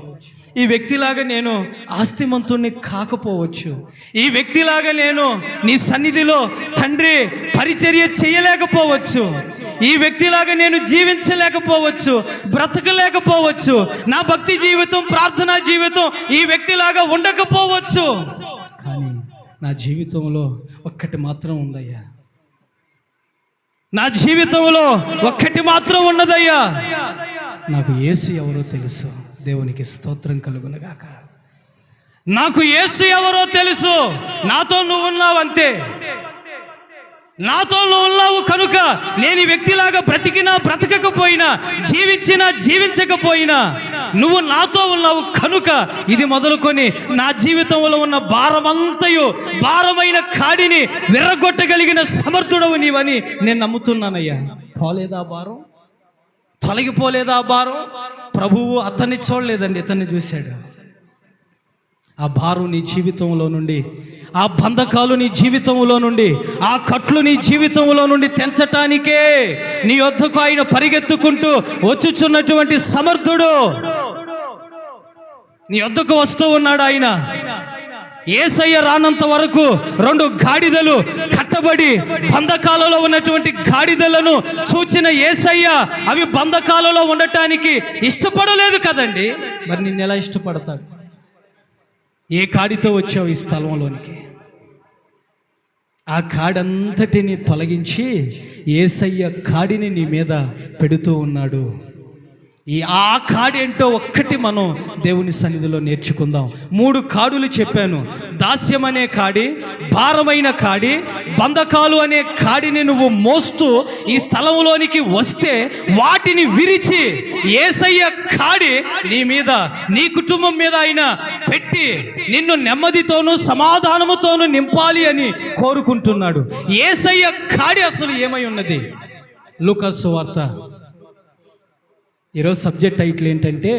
ఈ వ్యక్తిలాగా నేను ఆస్తిమంతుణ్ణి కాకపోవచ్చు, ఈ వ్యక్తిలాగా నేను నీ సన్నిధిలో తండ్రి పరిచర్య చేయలేకపోవచ్చు, ఈ వ్యక్తిలాగా నేను జీవించలేకపోవచ్చు, బ్రతకలేకపోవచ్చు, నా భక్తి జీవితం ప్రార్థనా జీవితం ఈ వ్యక్తిలాగా ఉండకపోవచ్చు, కానీ నా జీవితంలో ఒక్కటి మాత్రం ఉందయ్యా, నా జీవితంలో ఒక్కటి మాత్రం ఉన్నదయ్యా, నాకు యేసు ఎవరో తెలుసు. దేవునికి స్తోత్రం కలుగునగాక. నాకు యేసు ఎవరో తెలుసు, నాతో నువ్వు ఉన్నావు అంతే, నాతో నువ్వు ఉన్నావు కనుక నేను ఈ వ్యక్తిలాగా బ్రతికినా బ్రతకకపోయినా, జీవించినా జీవించకపోయినా నువ్వు నాతో ఉన్నావు కనుక ఇది మొదలుకొని నా జీవితంలో ఉన్న భారమంతయు, భారమైన కాడిని విర్రగొట్టగలిగిన సమర్థుడవు నీవని నేను నమ్ముతున్నానయ్యా. పోలేదా భారం? తొలగిపోలేదా భారం? ప్రభువు అతన్ని చూడలేదండి, ఇతన్ని చూశాడు. ఆ భారం నీ జీవితంలో నుండి, ఆ బంధకాలు నీ జీవితంలో నుండి, ఆ కట్లు నీ జీవితంలో నుండి తెంచటానికే నీ వద్దకు ఆయన పరిగెత్తుకుంటూ వచ్చుచున్నటువంటి సమర్థుడు నీ వద్దకు వస్తూ ఉన్నాడు. ఆయన యేసయ్య రానంత వరకు 2 గాడిదలు కట్టబడి బంధకాలలో ఉన్నటువంటి గాడిదలను చూచిన యేసయ్య అవి బంధకాలలో ఉండటానికి ఇష్టపడలేదు కదండి. మరి నిన్ను ఎలా ఇష్టపడతాడు? ఏ కాడితో వచ్చావు ఈ స్థలంలోనికి? ఆ కాడంతటిని తొలగించి యేసయ్య కాడిని నీ మీద పెడుతూ ఉన్నాడు. ఆ కాడి ఏంటో ఒక్కటి మనం దేవుని సన్నిధిలో నేర్చుకుందాం. 3 కాడులు చెప్పాను. దాస్యం అనే కాడి, భారమైన కాడి, బంధకాలు అనే కాడిని నువ్వు మోస్తూ ఈ స్థలంలోనికి వస్తే వాటిని విరిచి యేసయ్య కాడి నీ మీద, నీ కుటుంబం మీద ఆయన పెట్టి నిన్ను నెమ్మదితోనూ సమాధానముతోనూ నింపాలి అని కోరుకుంటున్నాడు. యేసయ్య కాడి అసలు ఏమై ఉన్నది? లూకా సువార్త ఈరోజు సబ్జెక్ట్ టైటిల్ ఏంటంటే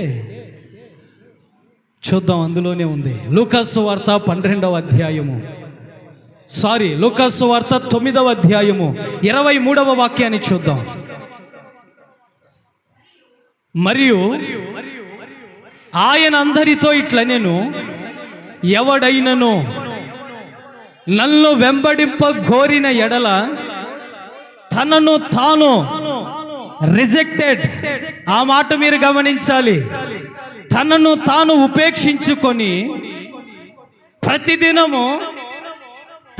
చూద్దాం, అందులోనే ఉంది. లూకా సువార్త 12వ అధ్యాయము, లూకా సువార్త 9వ అధ్యాయము 23వ వాక్యాన్ని చూద్దాం. మరియు ఆయన అందరితో ఇట్లనెను, ఎవడైనను నన్ను వెంబడింప గోరిన ఎడల తనను తాను రిజెక్టెడ్, ఆ మాట మీరు గమనించాలి, తనను తాను ఉపేక్షించుకొని ప్రతిదినము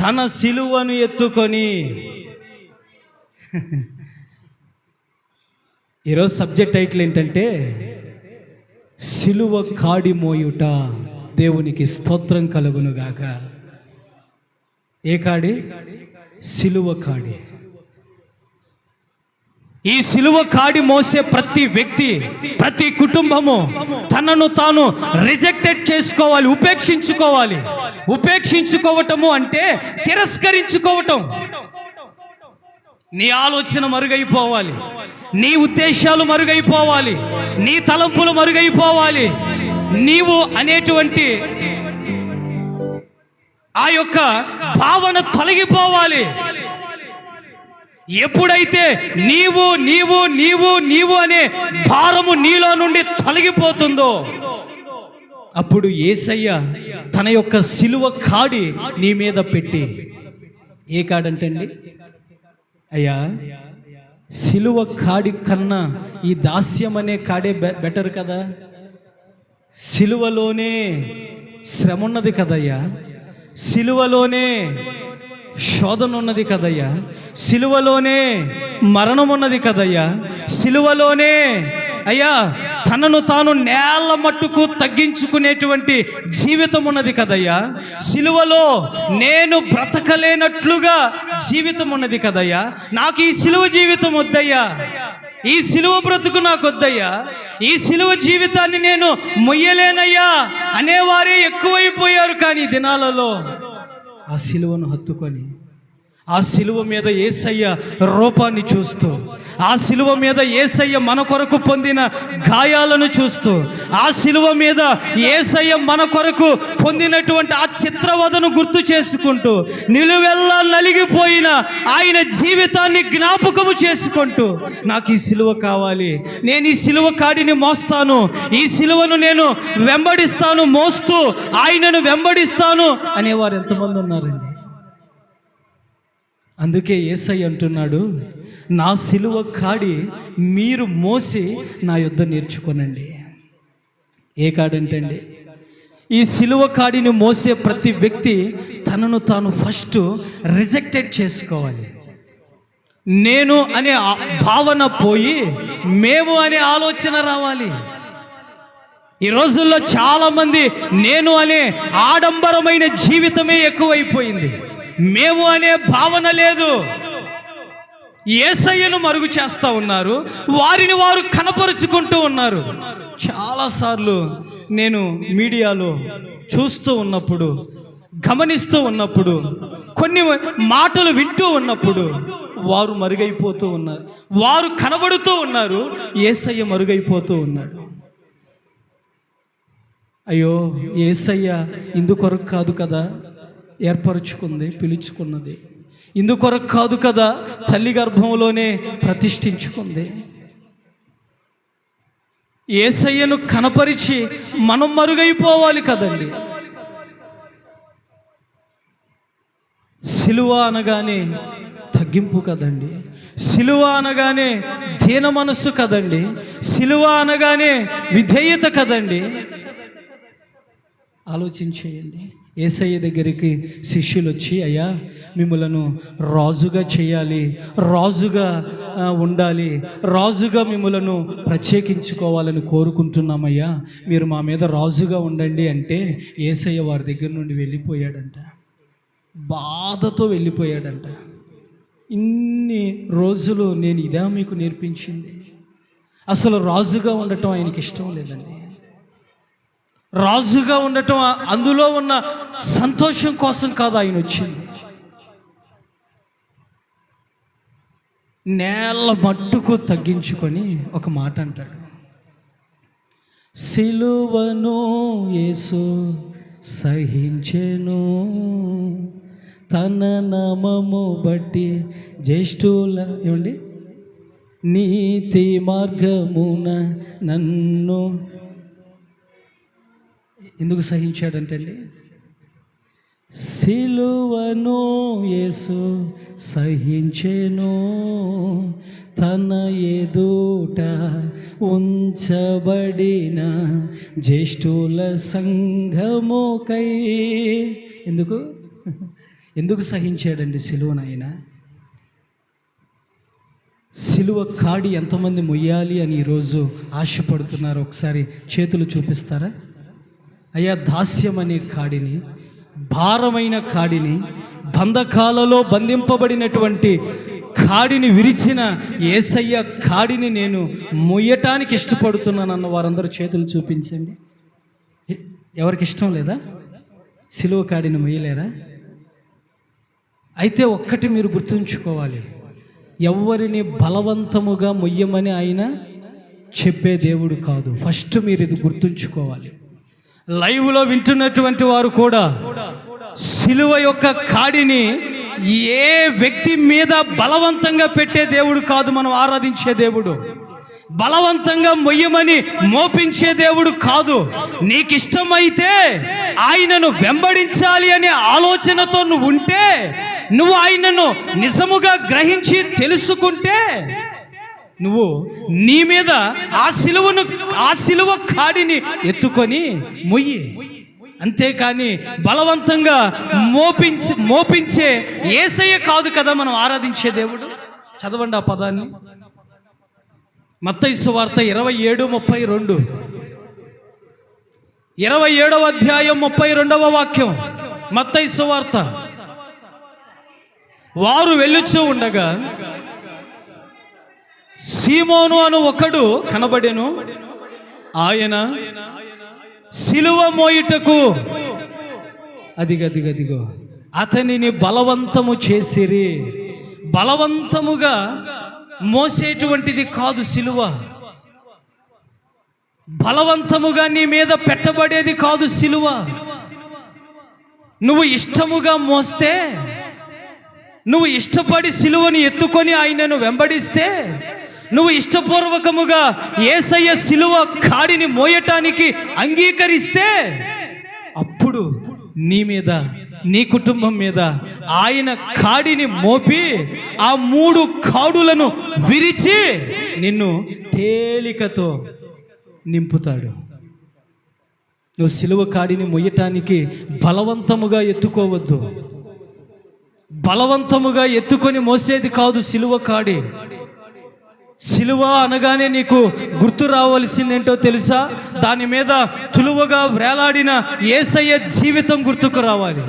తన సిలువను ఎత్తుకొని. ఈరోజు సబ్జెక్ట్ టైటిల్ ఏంటంటే సిలువ కాడి మోయుట. దేవునికి స్తోత్రం కలుగునుగాక. ఏ కాడి? సిలువ కాడి. ఈ సిలువ కాడి మోసే ప్రతి వ్యక్తి, ప్రతి కుటుంబము తనను తాను రిజెక్టెడ్ చేసుకోవాలి, ఉపేక్షించుకోవాలి. ఉపేక్షించుకోవటము అంటే తిరస్కరించుకోవటం. నీ ఆలోచన మరుగైపోవాలి, నీ ఉద్దేశాలు మరుగైపోవాలి, నీ తలంపులు మరుగైపోవాలి, నీవు అనేటువంటి ఆ యొక్క భావన తొలగిపోవాలి. ఎప్పుడైతే నీవు నీవు నీవు నీవు అనే భారము నీలో నుండి తొలగిపోతుందో అప్పుడు యేసయ్య తన యొక్క సిలువ కాడి నీ మీద పెట్టి, ఏ కాడంటండి అయ్యా, సిలువ కాడి కన్నా ఈ దాస్యం అనే కాడే బెటర్ కదా. సిలువలోనే శ్రమ ఉన్నది కదయ్యా, సిలువలోనే శోధన ఉన్నది కదయ్యా, సిలువలోనే మరణం ఉన్నది కదయ్యా, సిలువలోనే అయ్యా తనను తాను నేల మట్టుకు తగ్గించుకునేటువంటి జీవితం ఉన్నది కదయ్యా, సిలువలో నేను బ్రతకలేనట్లుగా జీవితం ఉన్నది కదయ్యా. నాకు ఈ సిలువ జీవితం వద్దయ్యా, ఈ సిలువ బ్రతుకు నాకు వద్దయ్యా, ఈ సిలువ జీవితాన్ని నేను మొయ్యలేనయ్యా అనేవారే ఎక్కువైపోయారు. కానీ ఈ దినాలలో ఆ సిలువను హత్తుకొని, ఆ సిలువ మీద యేసయ్య రూపాన్ని చూస్తూ, ఆ సిలువ మీద యేసయ్య మన కొరకు పొందిన గాయాలను చూస్తూ, ఆ సిలువ మీద యేసయ్య మన కొరకు పొందినటువంటి ఆ చిత్రవదను గుర్తు చేసుకుంటూ, నిలువెల్లా నలిగిపోయిన ఆయన జీవితాన్ని జ్ఞాపకము చేసుకుంటూ, నాకు ఈ సిలువ కావాలి, నేను ఈ సిలువ కాడిని మోస్తాను, ఈ సిలువను నేను వెంబడిస్తాను, మోస్తూ ఆయనను వెంబడిస్తాను అనేవారు ఎంతమంది ఉన్నారండి. అందుకే యేసయ్య అంటున్నాడు, నా సిలువ కాడి మీరు మోసి నా యొద్ద నేర్చుకోనండి. ఏ కాడంటండి? ఈ సిలువ కాడిని మోసే ప్రతి వ్యక్తి తనను తాను ఫస్ట్ రిజెక్టెడ్ చేసుకోవాలి. నేను అనే భావన పోయి మేము అనే ఆలోచన రావాలి. ఈ రోజుల్లో చాలామంది నేను అనే ఆడంబరమైన జీవితమే ఎక్కువైపోయింది, మేము అనే భావన లేదు. యేసయ్యను మరుగు చేస్తూ ఉన్నారు, వారిని వారు కనపరుచుకుంటూ ఉన్నారు. చాలాసార్లు నేను మీడియాలో చూస్తూ ఉన్నప్పుడు, గమనిస్తూ ఉన్నప్పుడు, కొన్ని మాటలు వింటూ ఉన్నప్పుడు వారు మరుగైపోతూ ఉన్నారు, వారు కనబడుతూ ఉన్నారు, యేసయ్య మరుగైపోతూ ఉన్నాడు. అయ్యో, యేసయ్య ఇందుకొరకు కాదు కదా ఏర్పరచుకుంది, పిలుచుకున్నది, ఇందుకొరకు కాదు కదా తల్లి గర్భంలోనే ప్రతిష్ఠించుకుంది. యేసయ్యను కనపరిచి మనం మరుగైపోవాలి కదండి. సిలువ అనగానే తగ్గింపు కదండి, సిలువ అనగానే దీన మనస్సు కదండి, సిలువ అనగానే విధేయత కదండి. ఆలోచించేయండి. యేసయ్య దగ్గరికి శిష్యులు వచ్చి, అయ్యా మిమ్మలను రాజుగా చేయాలి, రాజుగా ఉండాలి, రాజుగా మిమ్మలను ప్రత్యేకించుకోవాలని కోరుకుంటున్నామయ్యా, మీరు మా మీద రాజుగా ఉండండి అంటే యేసయ్య వారి దగ్గర నుండి వెళ్ళిపోయాడంట, బాధతో వెళ్ళిపోయాడంట. ఇన్ని రోజులు నేను ఇదా మీకు నేర్పించింది. అసలు రాజుగా ఉండటం ఆయనకి ఇష్టం లేదండి. రాజుగా ఉండటం, అందులో ఉన్న సంతోషం కోసం కాదు ఆయన వచ్చింది. నేల మట్టుకు తగ్గించుకొని ఒక మాట అంటాడు, సిలువను యేసు సహించెను, తన నామము బట్టి జ్యేష్ఠుల ఏమండి నీతి మార్గమున నన్ను ఎందుకు సహించాడంటే అండి, సిలువను యేసు సహించెను, తన ఎదుట ఉంచబడిన జ్యేష్ఠుల సంఘముకై. ఎందుకు సహించాడండి సిలువను ఆయన? సిలువ కాడి ఎంతమంది మొయ్యాలి అని ఈరోజు ఆశపడుతున్నారు? ఒకసారి చేతులు చూపిస్తారా? అయ్యా, దాస్యం అనే కాడిని, భారమైన కాడిని, బంధకాలలో బంధింపబడినటువంటి కాడిని విరిచిన యేసయ్య కాడిని నేను మొయ్యటానికి ఇష్టపడుతున్నాను అన్న వారందరూ చేతులు చూపించండి. ఎవరికి ఇష్టం లేదా? సిలువ కాడిని మొయ్యలేరా? అయితే ఒక్కటి మీరు గుర్తుంచుకోవాలి, ఎవరిని బలవంతముగా మొయ్యమని ఆయన చెప్పే దేవుడు కాదు. ఫస్ట్ మీరు ఇది గుర్తుంచుకోవాలి. లైవ్లో వింటున్నటువంటి వారు కూడా సిలువ యొక్క కాడిని ఏ వ్యక్తి మీద బలవంతంగా పెట్టే దేవుడు కాదు మనం ఆరాధించే దేవుడు. బలవంతంగా మొయ్యమని మోపించే దేవుడు కాదు. నీకు ఇష్టమైతే ఆయనను వెంబడించాలి అనే ఆలోచనతో నువ్వు ఉంటే, నువ్వు ఆయనను నిజముగా గ్రహించి తెలుసుకుంటే, నువ్వు నీ మీద ఆ సిలువ కాడిని ఎత్తుకొని మొయ్యి. అంతేకాని బలవంతంగా మోపించే యేసయ్య కాదు కదా మనం ఆరాధించే దేవుడు. చదవండి ఆ పదాన్ని. మత్తయి సువార్త 27:32, 27వ అధ్యాయం 32వ వాక్యం. మత్తయి సువార్త. వారు వెళ్ళుచూ ఉండగా సీమోను అను ఒకడు కనబడెను. ఆయన సిలువ మోయుటకు అదిగో అతనిని బలవంతము చేసిరి. బలవంతముగా మోసేటువంటిది కాదు సిలువ. బలవంతముగా నీ మీద పెట్టబడేది కాదు సిలువ. నువ్వు ఇష్టముగా మోస్తే, నువ్వు ఇష్టపడి సిలువని ఎత్తుకొని ఆయనను వెంబడిస్తే, నువ్వు ఇష్టపూర్వకముగా యేసయ్య సిలువ కాడిని మోయటానికి అంగీకరిస్తే, అప్పుడు నీ మీద, నీ కుటుంబం మీద ఆయన కాడిని మోపి ఆ 3 కాడులను విరిచి నిన్ను తేలికతో నింపుతాడు. నువ్వు సిలువ కాడిని మొయ్యటానికి బలవంతముగా ఎత్తుకోవద్దు. బలవంతముగా ఎత్తుకొని మోసేది కాదు సిలువ కాడి. సిలువ అనగానే నీకు గుర్తు రావాల్సిందేంటో తెలుసా? దాని మీద తులువగా వేలాడిన యేసయ్య జీవితం గుర్తుకు రావాలి.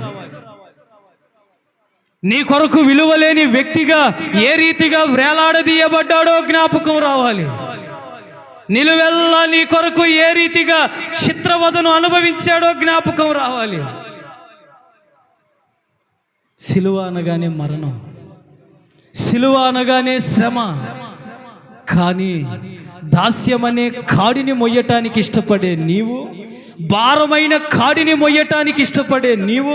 నీ కొరకు విలువలేని వ్యక్తిగా ఏ రీతిగా వేలాడదీయబడ్డాడో జ్ఞాపకం రావాలి. నిలువెల్లా నీ కొరకు ఏ రీతిగా చిత్రవదను అనుభవించాడో జ్ఞాపకం రావాలి. సిలువ అనగానే మరణం, సిలువ అనగానే శ్రమ. కానీ దాస్యమనే కాడిని మొయ్యటానికి ఇష్టపడే నీవు, భారమైన కాడిని మొయ్యటానికి ఇష్టపడే నీవు,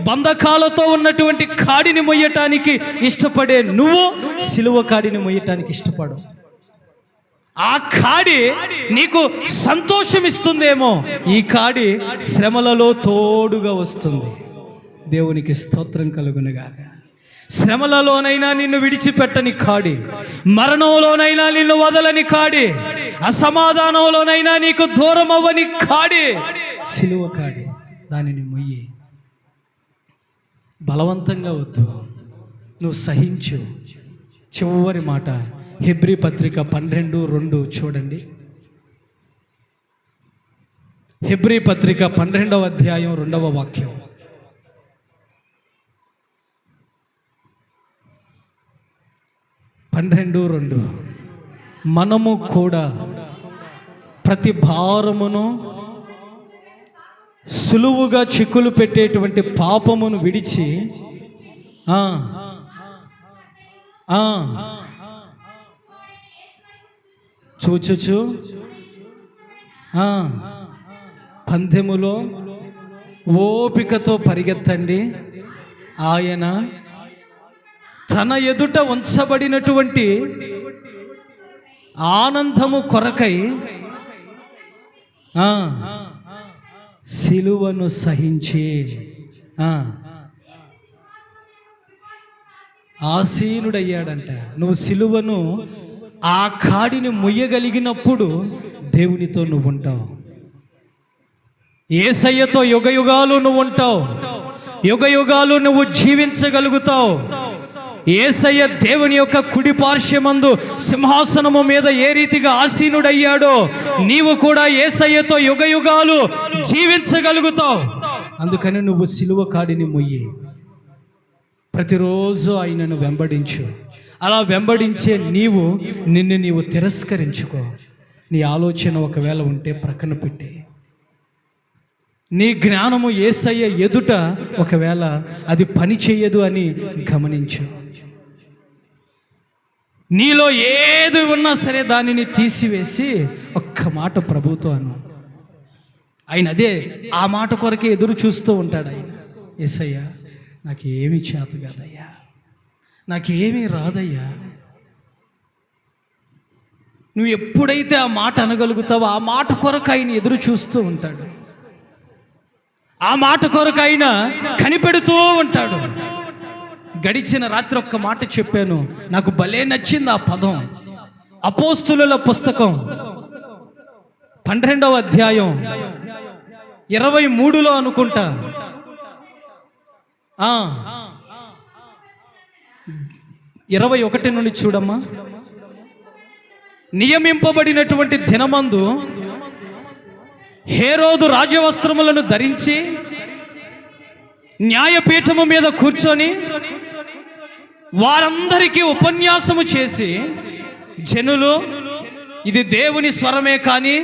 బంధకాలతో ఉన్నటువంటి కాడిని మొయ్యటానికి ఇష్టపడే నువ్వు సిలువ కాడిని మొయ్యటానికి ఇష్టపడు. ఆ కాడి నీకు సంతోషం ఇస్తుందేమో, ఈ కాడి శ్రమలలో తోడుగా వస్తుంది. దేవునికి స్తోత్రం కలుగునుగాక. శ్రమలలోనైనా నిన్ను విడిచిపెట్టని కాడి, మరణంలోనైనా నిన్ను వదలని కాడి, అసమాధానంలోనైనా నీకు దూరం అవ్వని కాడి సిలువ కాడి. దానిని మొయ్యి. బలవంతంగా వద్దు, నువ్వు సహించు. చివరి మాట హెబ్రీ పత్రిక 12:2 చూడండి. హెబ్రీ పత్రిక 12వ అధ్యాయం 2వ వాక్యం. 12:2 మనము కూడా ప్రతి భారమును, సులువుగా చిక్కులు పెట్టేటువంటి పాపమును విడిచి చూచుచు పందెములో ఓపికతో పరిగెత్తండి. ఆయన తన ఎదుట ఉంచబడినటువంటి ఆనందము కొరకై సిలువను సహించి ఆసీనుడయ్యాడంట. నువ్వు సిలువను, ఆ కాడిని మొయ్యగలిగినప్పుడు దేవునితో నువ్వు ఉంటావు. యేసయ్యతో యుగయుగాలు నువ్వు ఉంటావు. యుగయుగాలు నువ్వు జీవించగలుగుతావు. యేసయ్య దేవుని యొక్క కుడి పార్శ్వమందు సింహాసనము మీద ఏ రీతిగా ఆసీనుడయ్యాడో, నీవు కూడా యేసయ్యతో యుగయుగాలు జీవించగలుగుతావు. అందుకని నువ్వు సిలువ కాడిని మొయ్యి. ప్రతిరోజు ఆయనను వెంబడించు. అలా వెంబడించే నిన్ను నీవు తిరస్కరించుకో. నీ ఆలోచన ఒకవేళ ఉంటే ప్రక్కన పెట్టి, నీ జ్ఞానము యేసయ్య ఎదుట ఒకవేళ అది పని చెయ్యదు అని గమనించు. నీలో ఏది ఉన్నా సరే దానిని తీసివేసి ఒక్క మాట ప్రభుతో అను. ఆయన ఆ మాట కొరకే ఎదురు చూస్తూ ఉంటాడు. ఆయన, యేసయ్యా నాకేమీ చేత కాదయ్యా, నాకేమీ రాదయ్యా. నువ్వు ఎప్పుడైతే ఆ మాట అనగలుగుతావో ఆ మాట కొరకు ఆయన ఎదురు చూస్తూ ఉంటాడు. ఆ మాట కొరకు ఆయన కనిపెడుతూ ఉంటాడు. గడిచిన రాత్రి ఒక్క మాట చెప్పాను, నాకు భలే నచ్చింది ఆ పదం. అపోస్తులుల పుస్తకం 12వ అధ్యాయం 23లో అనుకుంటా, 21 నుండి చూడమ్మా. నియమింపబడినటువంటి దినమందు హేరోదు రాజవస్త్రములను ధరించి న్యాయపీఠము మీద కూర్చొని వారందరికీ ఉపన్యాసము చేసి, జనులు ఇది దేవుని స్వరమే కానీ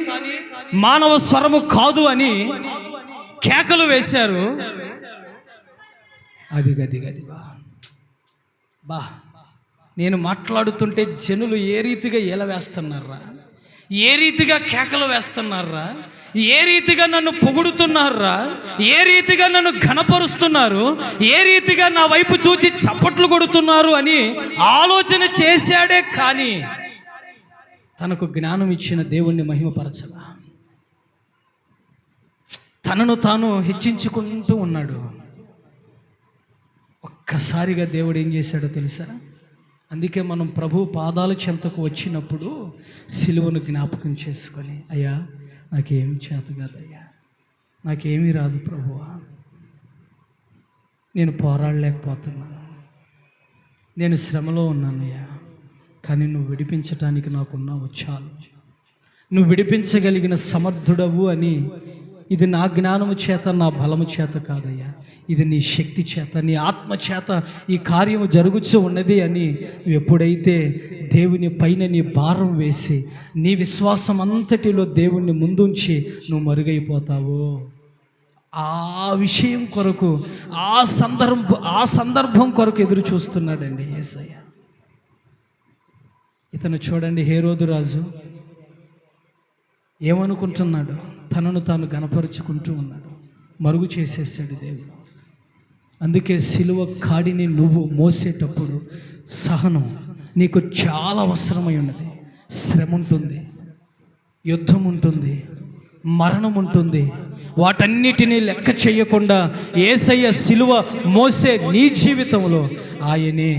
మానవ స్వరము కాదు అని కేకలు వేశారు. అది బా నేను మాట్లాడుతుంటే జనులు ఏ రీతిగా ఏల వేస్తున్నారా, ఏ రీతిగా కేకలు వేస్తున్నారా, ఏ రీతిగా నన్ను పొగుడుతున్నారా, ఏ రీతిగా నన్ను ఘనపరుస్తున్నారు, ఏ రీతిగా నా వైపు చూచి చప్పట్లు కొడుతున్నారు అని ఆలోచన చేశాడే కానీ తనకు జ్ఞానం ఇచ్చిన దేవుణ్ణి మహిమపరచలా. తనను తాను హెచ్చించుకుంటూ ఉన్నాడు. ఒక్కసారిగా దేవుడు ఏం చేశాడో తెలుసా? అందుకే మనం ప్రభు పాదాల చెంతకు వచ్చినప్పుడు సిలువను జ్ఞాపకం చేసుకొని, అయ్యా నాకేమి చేత కాదయ్యా, నాకేమీ రాదు ప్రభువా, నేను పోరాడలేకపోతున్నాను, నేను శ్రమలో ఉన్నానయ్యా, కానీ నువ్వు విడిపించటానికి నాకున్నావు చాలు, నువ్వు విడిపించగలిగిన సమర్థుడవు అని. ఇది నా జ్ఞానము చేత, నా బలము చేత కాదయ్యా, ఇది నీ శక్తి చేత, నీ ఆత్మ చేత ఈ కార్యము జరుగుతూ ఉన్నది అని నువ్వు ఎప్పుడైతే దేవుని పైన నీ భారం వేసి నీ విశ్వాసం అంతటిలో దేవుణ్ణి ముందుంచి నువ్వు మరుగైపోతావో, ఆ విషయం కొరకు ఆ సందర్భం కొరకు ఎదురు చూస్తున్నాడండి యేసయ్య. ఇతను చూడండి, హేరోదు రాజు ఏమనుకుంటున్నాడు? తనను తాను గణపరుచుకుంటూ ఉన్నాడు. మరుగు చేసేసాడు దేవుడు. అందుకే సిలువ కాడిని నువ్వు మోసేటప్పుడు సహనం నీకు చాలా అవసరమై ఉన్నది. శ్రమ ఉంటుంది, యుద్ధం ఉంటుంది, మరణం ఉంటుంది. వాటన్నిటినీ లెక్క చేయకుండా యేసయ్య సిలువ మోసే నీ జీవితంలో ఆయనే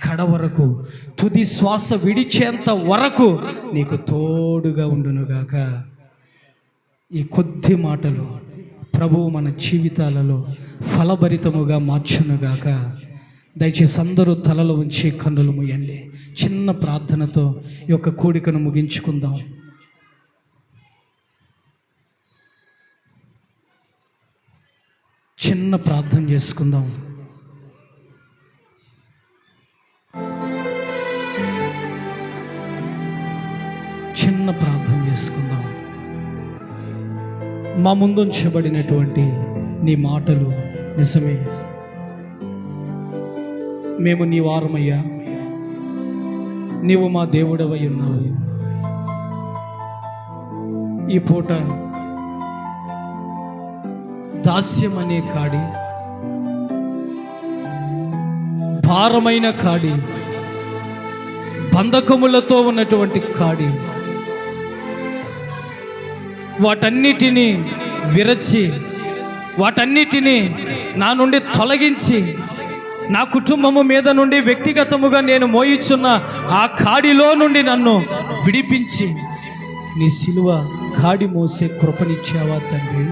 కడ వరకు, తుది శ్వాస విడిచేంత వరకు నీకు తోడుగా ఉండునుగాక. ఈ కొద్ది మాటలు ప్రభువు మన జీవితాలలో ఫలభరితముగా మార్చునుగాక. దయచేసి అందరూ తలలు ఉంచి కన్నులు మూయండి. చిన్న ప్రార్థనతో ఈ యొక్క కూడికను ముగించుకుందాం. చిన్న ప్రార్థన చేసుకుందాం. చిన్న ప్రార్థన చేసుకుందాం. మా ముందుంచబడినటువంటి నీ మాటలు నిజమే. మేము నీ వారమయ్యా, నీవు మా దేవుడవై ఉన్నావు. ఈ పూట దాస్యం అనే కాడి, భారమైన కాడి, బంధకములతో ఉన్నటువంటి కాడి, వాటన్నిటినీ విరచి, వాటన్నిటినీ నా నుండి తొలగించి, నా కుటుంబము మీద నుండి వ్యక్తిగతముగా నేను మోయిచున్న ఆ కాడిలో నుండి నన్ను విడిపించి నీ సిలువ కాడి మోసే కృపనిచ్చావా తండ్రి.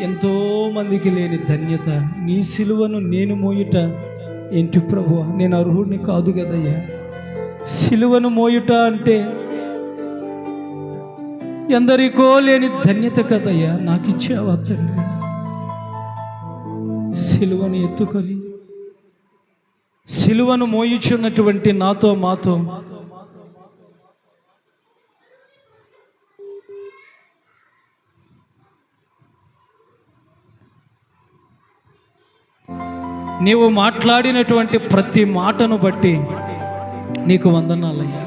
ఎంతోమందికి లేని ధన్యత నీ సిలువను నేను మోయుట ఏంటి ప్రభువా? నేను అర్హుడిని కాదు కదయ్యా. సిలువను మోయుట అంటే ఎందరికో లేని ధన్యత కదయ్యా, నాకు ఇచ్చావా తండ్రి. సిలువను ఎత్తుకొని సిలువను మోయుచున్నటువంటి నాతో మాతో నీవు మాట్లాడినటువంటి ప్రతి మాటను బట్టి నీకు వందనాలయ్యా.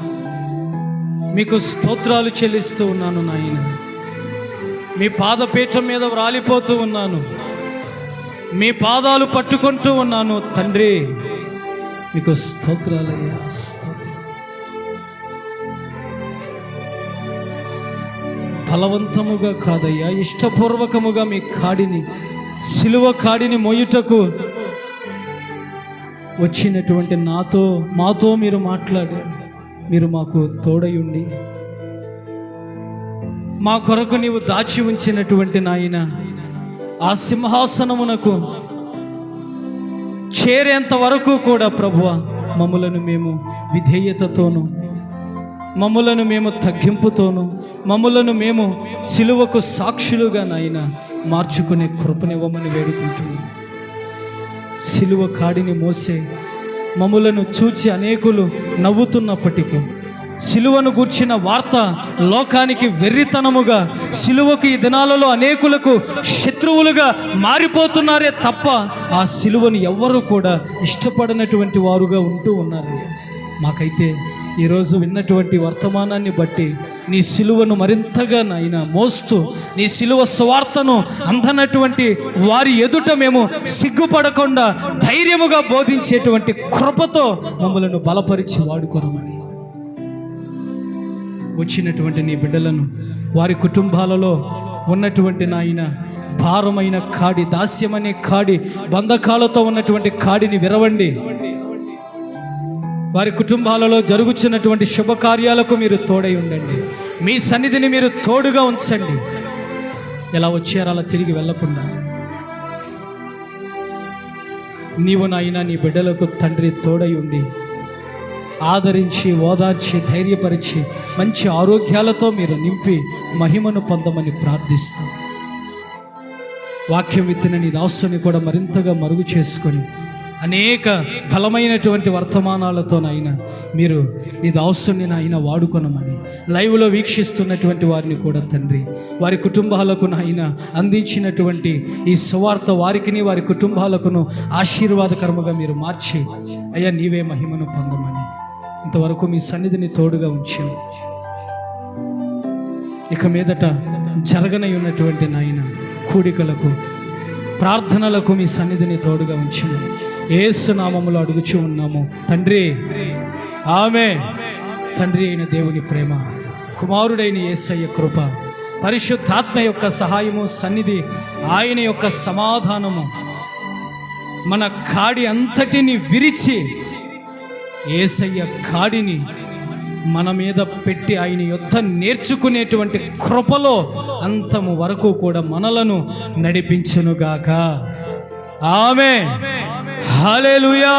మీకు స్తోత్రాలు చెల్లిస్తూ ఉన్నాను నాయన. మీ పాదపీఠం మీద వ్రాలిపోతూ ఉన్నాను, మీ పాదాలు పట్టుకుంటూ ఉన్నాను తండ్రి. మీకు స్తోత్రాలయ్యా, స్తోత్రం. బలవంతముగా కాదయ్యా, ఇష్టపూర్వకముగా మీ కాడిని, సిలువ కాడిని మోయుటకు వచ్చినటువంటి మాతో మీరు మాట్లాడారు. మీరు మాకు తోడయుండి మా కొరకు నీవు దాచి ఉంచినటువంటి నాయన ఆ సింహాసనమునకు చేరేంత వరకు కూడా ప్రభువా మమ్ములను మేము విధేయతతోనూ, మమ్ములను మేము తగ్గింపుతోనూ, మమ్ములను మేము సిలువకు సాక్షులుగా నాయన మార్చుకునే కృపనివ్వమని వేడుకుంటున్నాం. సిలువ కాడిని మోసే మమ్ములను చూచి అనేకులు నవ్వుతున్నప్పటికీ, సిలువను గూర్చిన వార్త లోకానికి వెర్రితనముగా, సిలువకు ఈ దినాలలో అనేకులకు శత్రువులుగా మారిపోతున్నారే తప్ప ఆ సిలువను ఎవ్వరూ కూడా ఇష్టపడినటువంటి వారుగా ఉంటూ ఉన్నారు. మాకైతే ఈరోజు విన్నటువంటి వర్తమానాన్ని బట్టి నీ సిలువను మరింతగా నాయన మోస్తూ, నీ సిలువ స్వార్థను అందనటువంటి వారి ఎదుట మేము సిగ్గుపడకుండా ధైర్యముగా బోధించేటువంటి కృపతో మమ్మలను బలపరిచి వాడుకోనమని, వచ్చినటువంటి నీ బిడ్డలను వారి కుటుంబాలలో ఉన్నటువంటి నాయన భారమైన కాడి, దాస్యమనే కాడి, బంధకాలతో ఉన్నటువంటి కాడిని విరవండి. వారి కుటుంబాలలో జరుగుతున్నటువంటి శుభకార్యాలకు మీరు తోడై ఉండండి. మీ సన్నిధిని మీరు తోడుగా ఉంచండి. ఎలా వచ్చారో అలా తిరిగి వెళ్ళకుండా నీవు నాయన నీ బిడ్డలకు తండ్రి తోడై ఉండి ఆదరించి, ఓదార్చి, ధైర్యపరిచి మంచి ఆరోగ్యాలతో మీరు నింపి మహిమను పొందమని ప్రార్థిస్తూ, వాక్యం విత్తిన నీ దాసుని కూడా మరింతగా మరుగు చేసుకొని అనేక బలమైనటువంటి వర్తమానాలతోనైనా మీరు నీ దాసుని నాయన వాడుకొనమని, లైవ్లో వీక్షిస్తున్నటువంటి వారిని కూడా తండ్రి వారి కుటుంబాలకు నాయన అందించినటువంటి ఈ సువార్త వారికిని వారి కుటుంబాలకును ఆశీర్వాదకరముగా మీరు మార్చి అయ్యా నీవే మహిమను పొందమని ఇంతవరకు మీ సన్నిధిని తోడుగా ఉంచాను. ఇక మీదట జరగనై ఉన్నటువంటి నాయన కూడికలకు, ప్రార్థనలకు మీ సన్నిధిని తోడుగా ఉంచాను. యేసు నామములో అడుగుచూ ఉన్నాము తండ్రి, ఆమేన్. తండ్రి అయిన దేవుని ప్రేమ, కుమారుడైన యేసయ్య కృప, పరిశుద్ధాత్మ యొక్క సహాయము, సన్నిధి, ఆయన యొక్క సమాధానము మన కాడి అంతటిని విరిచి యేసయ్య కాడిని మన మీద పెట్టి ఆయన యుద్ధ నేర్చుకునేటువంటి కృపలో అంతము వరకు కూడా మనలను నడిపించునుగాక. ఆమేన్. హల్లెలూయా.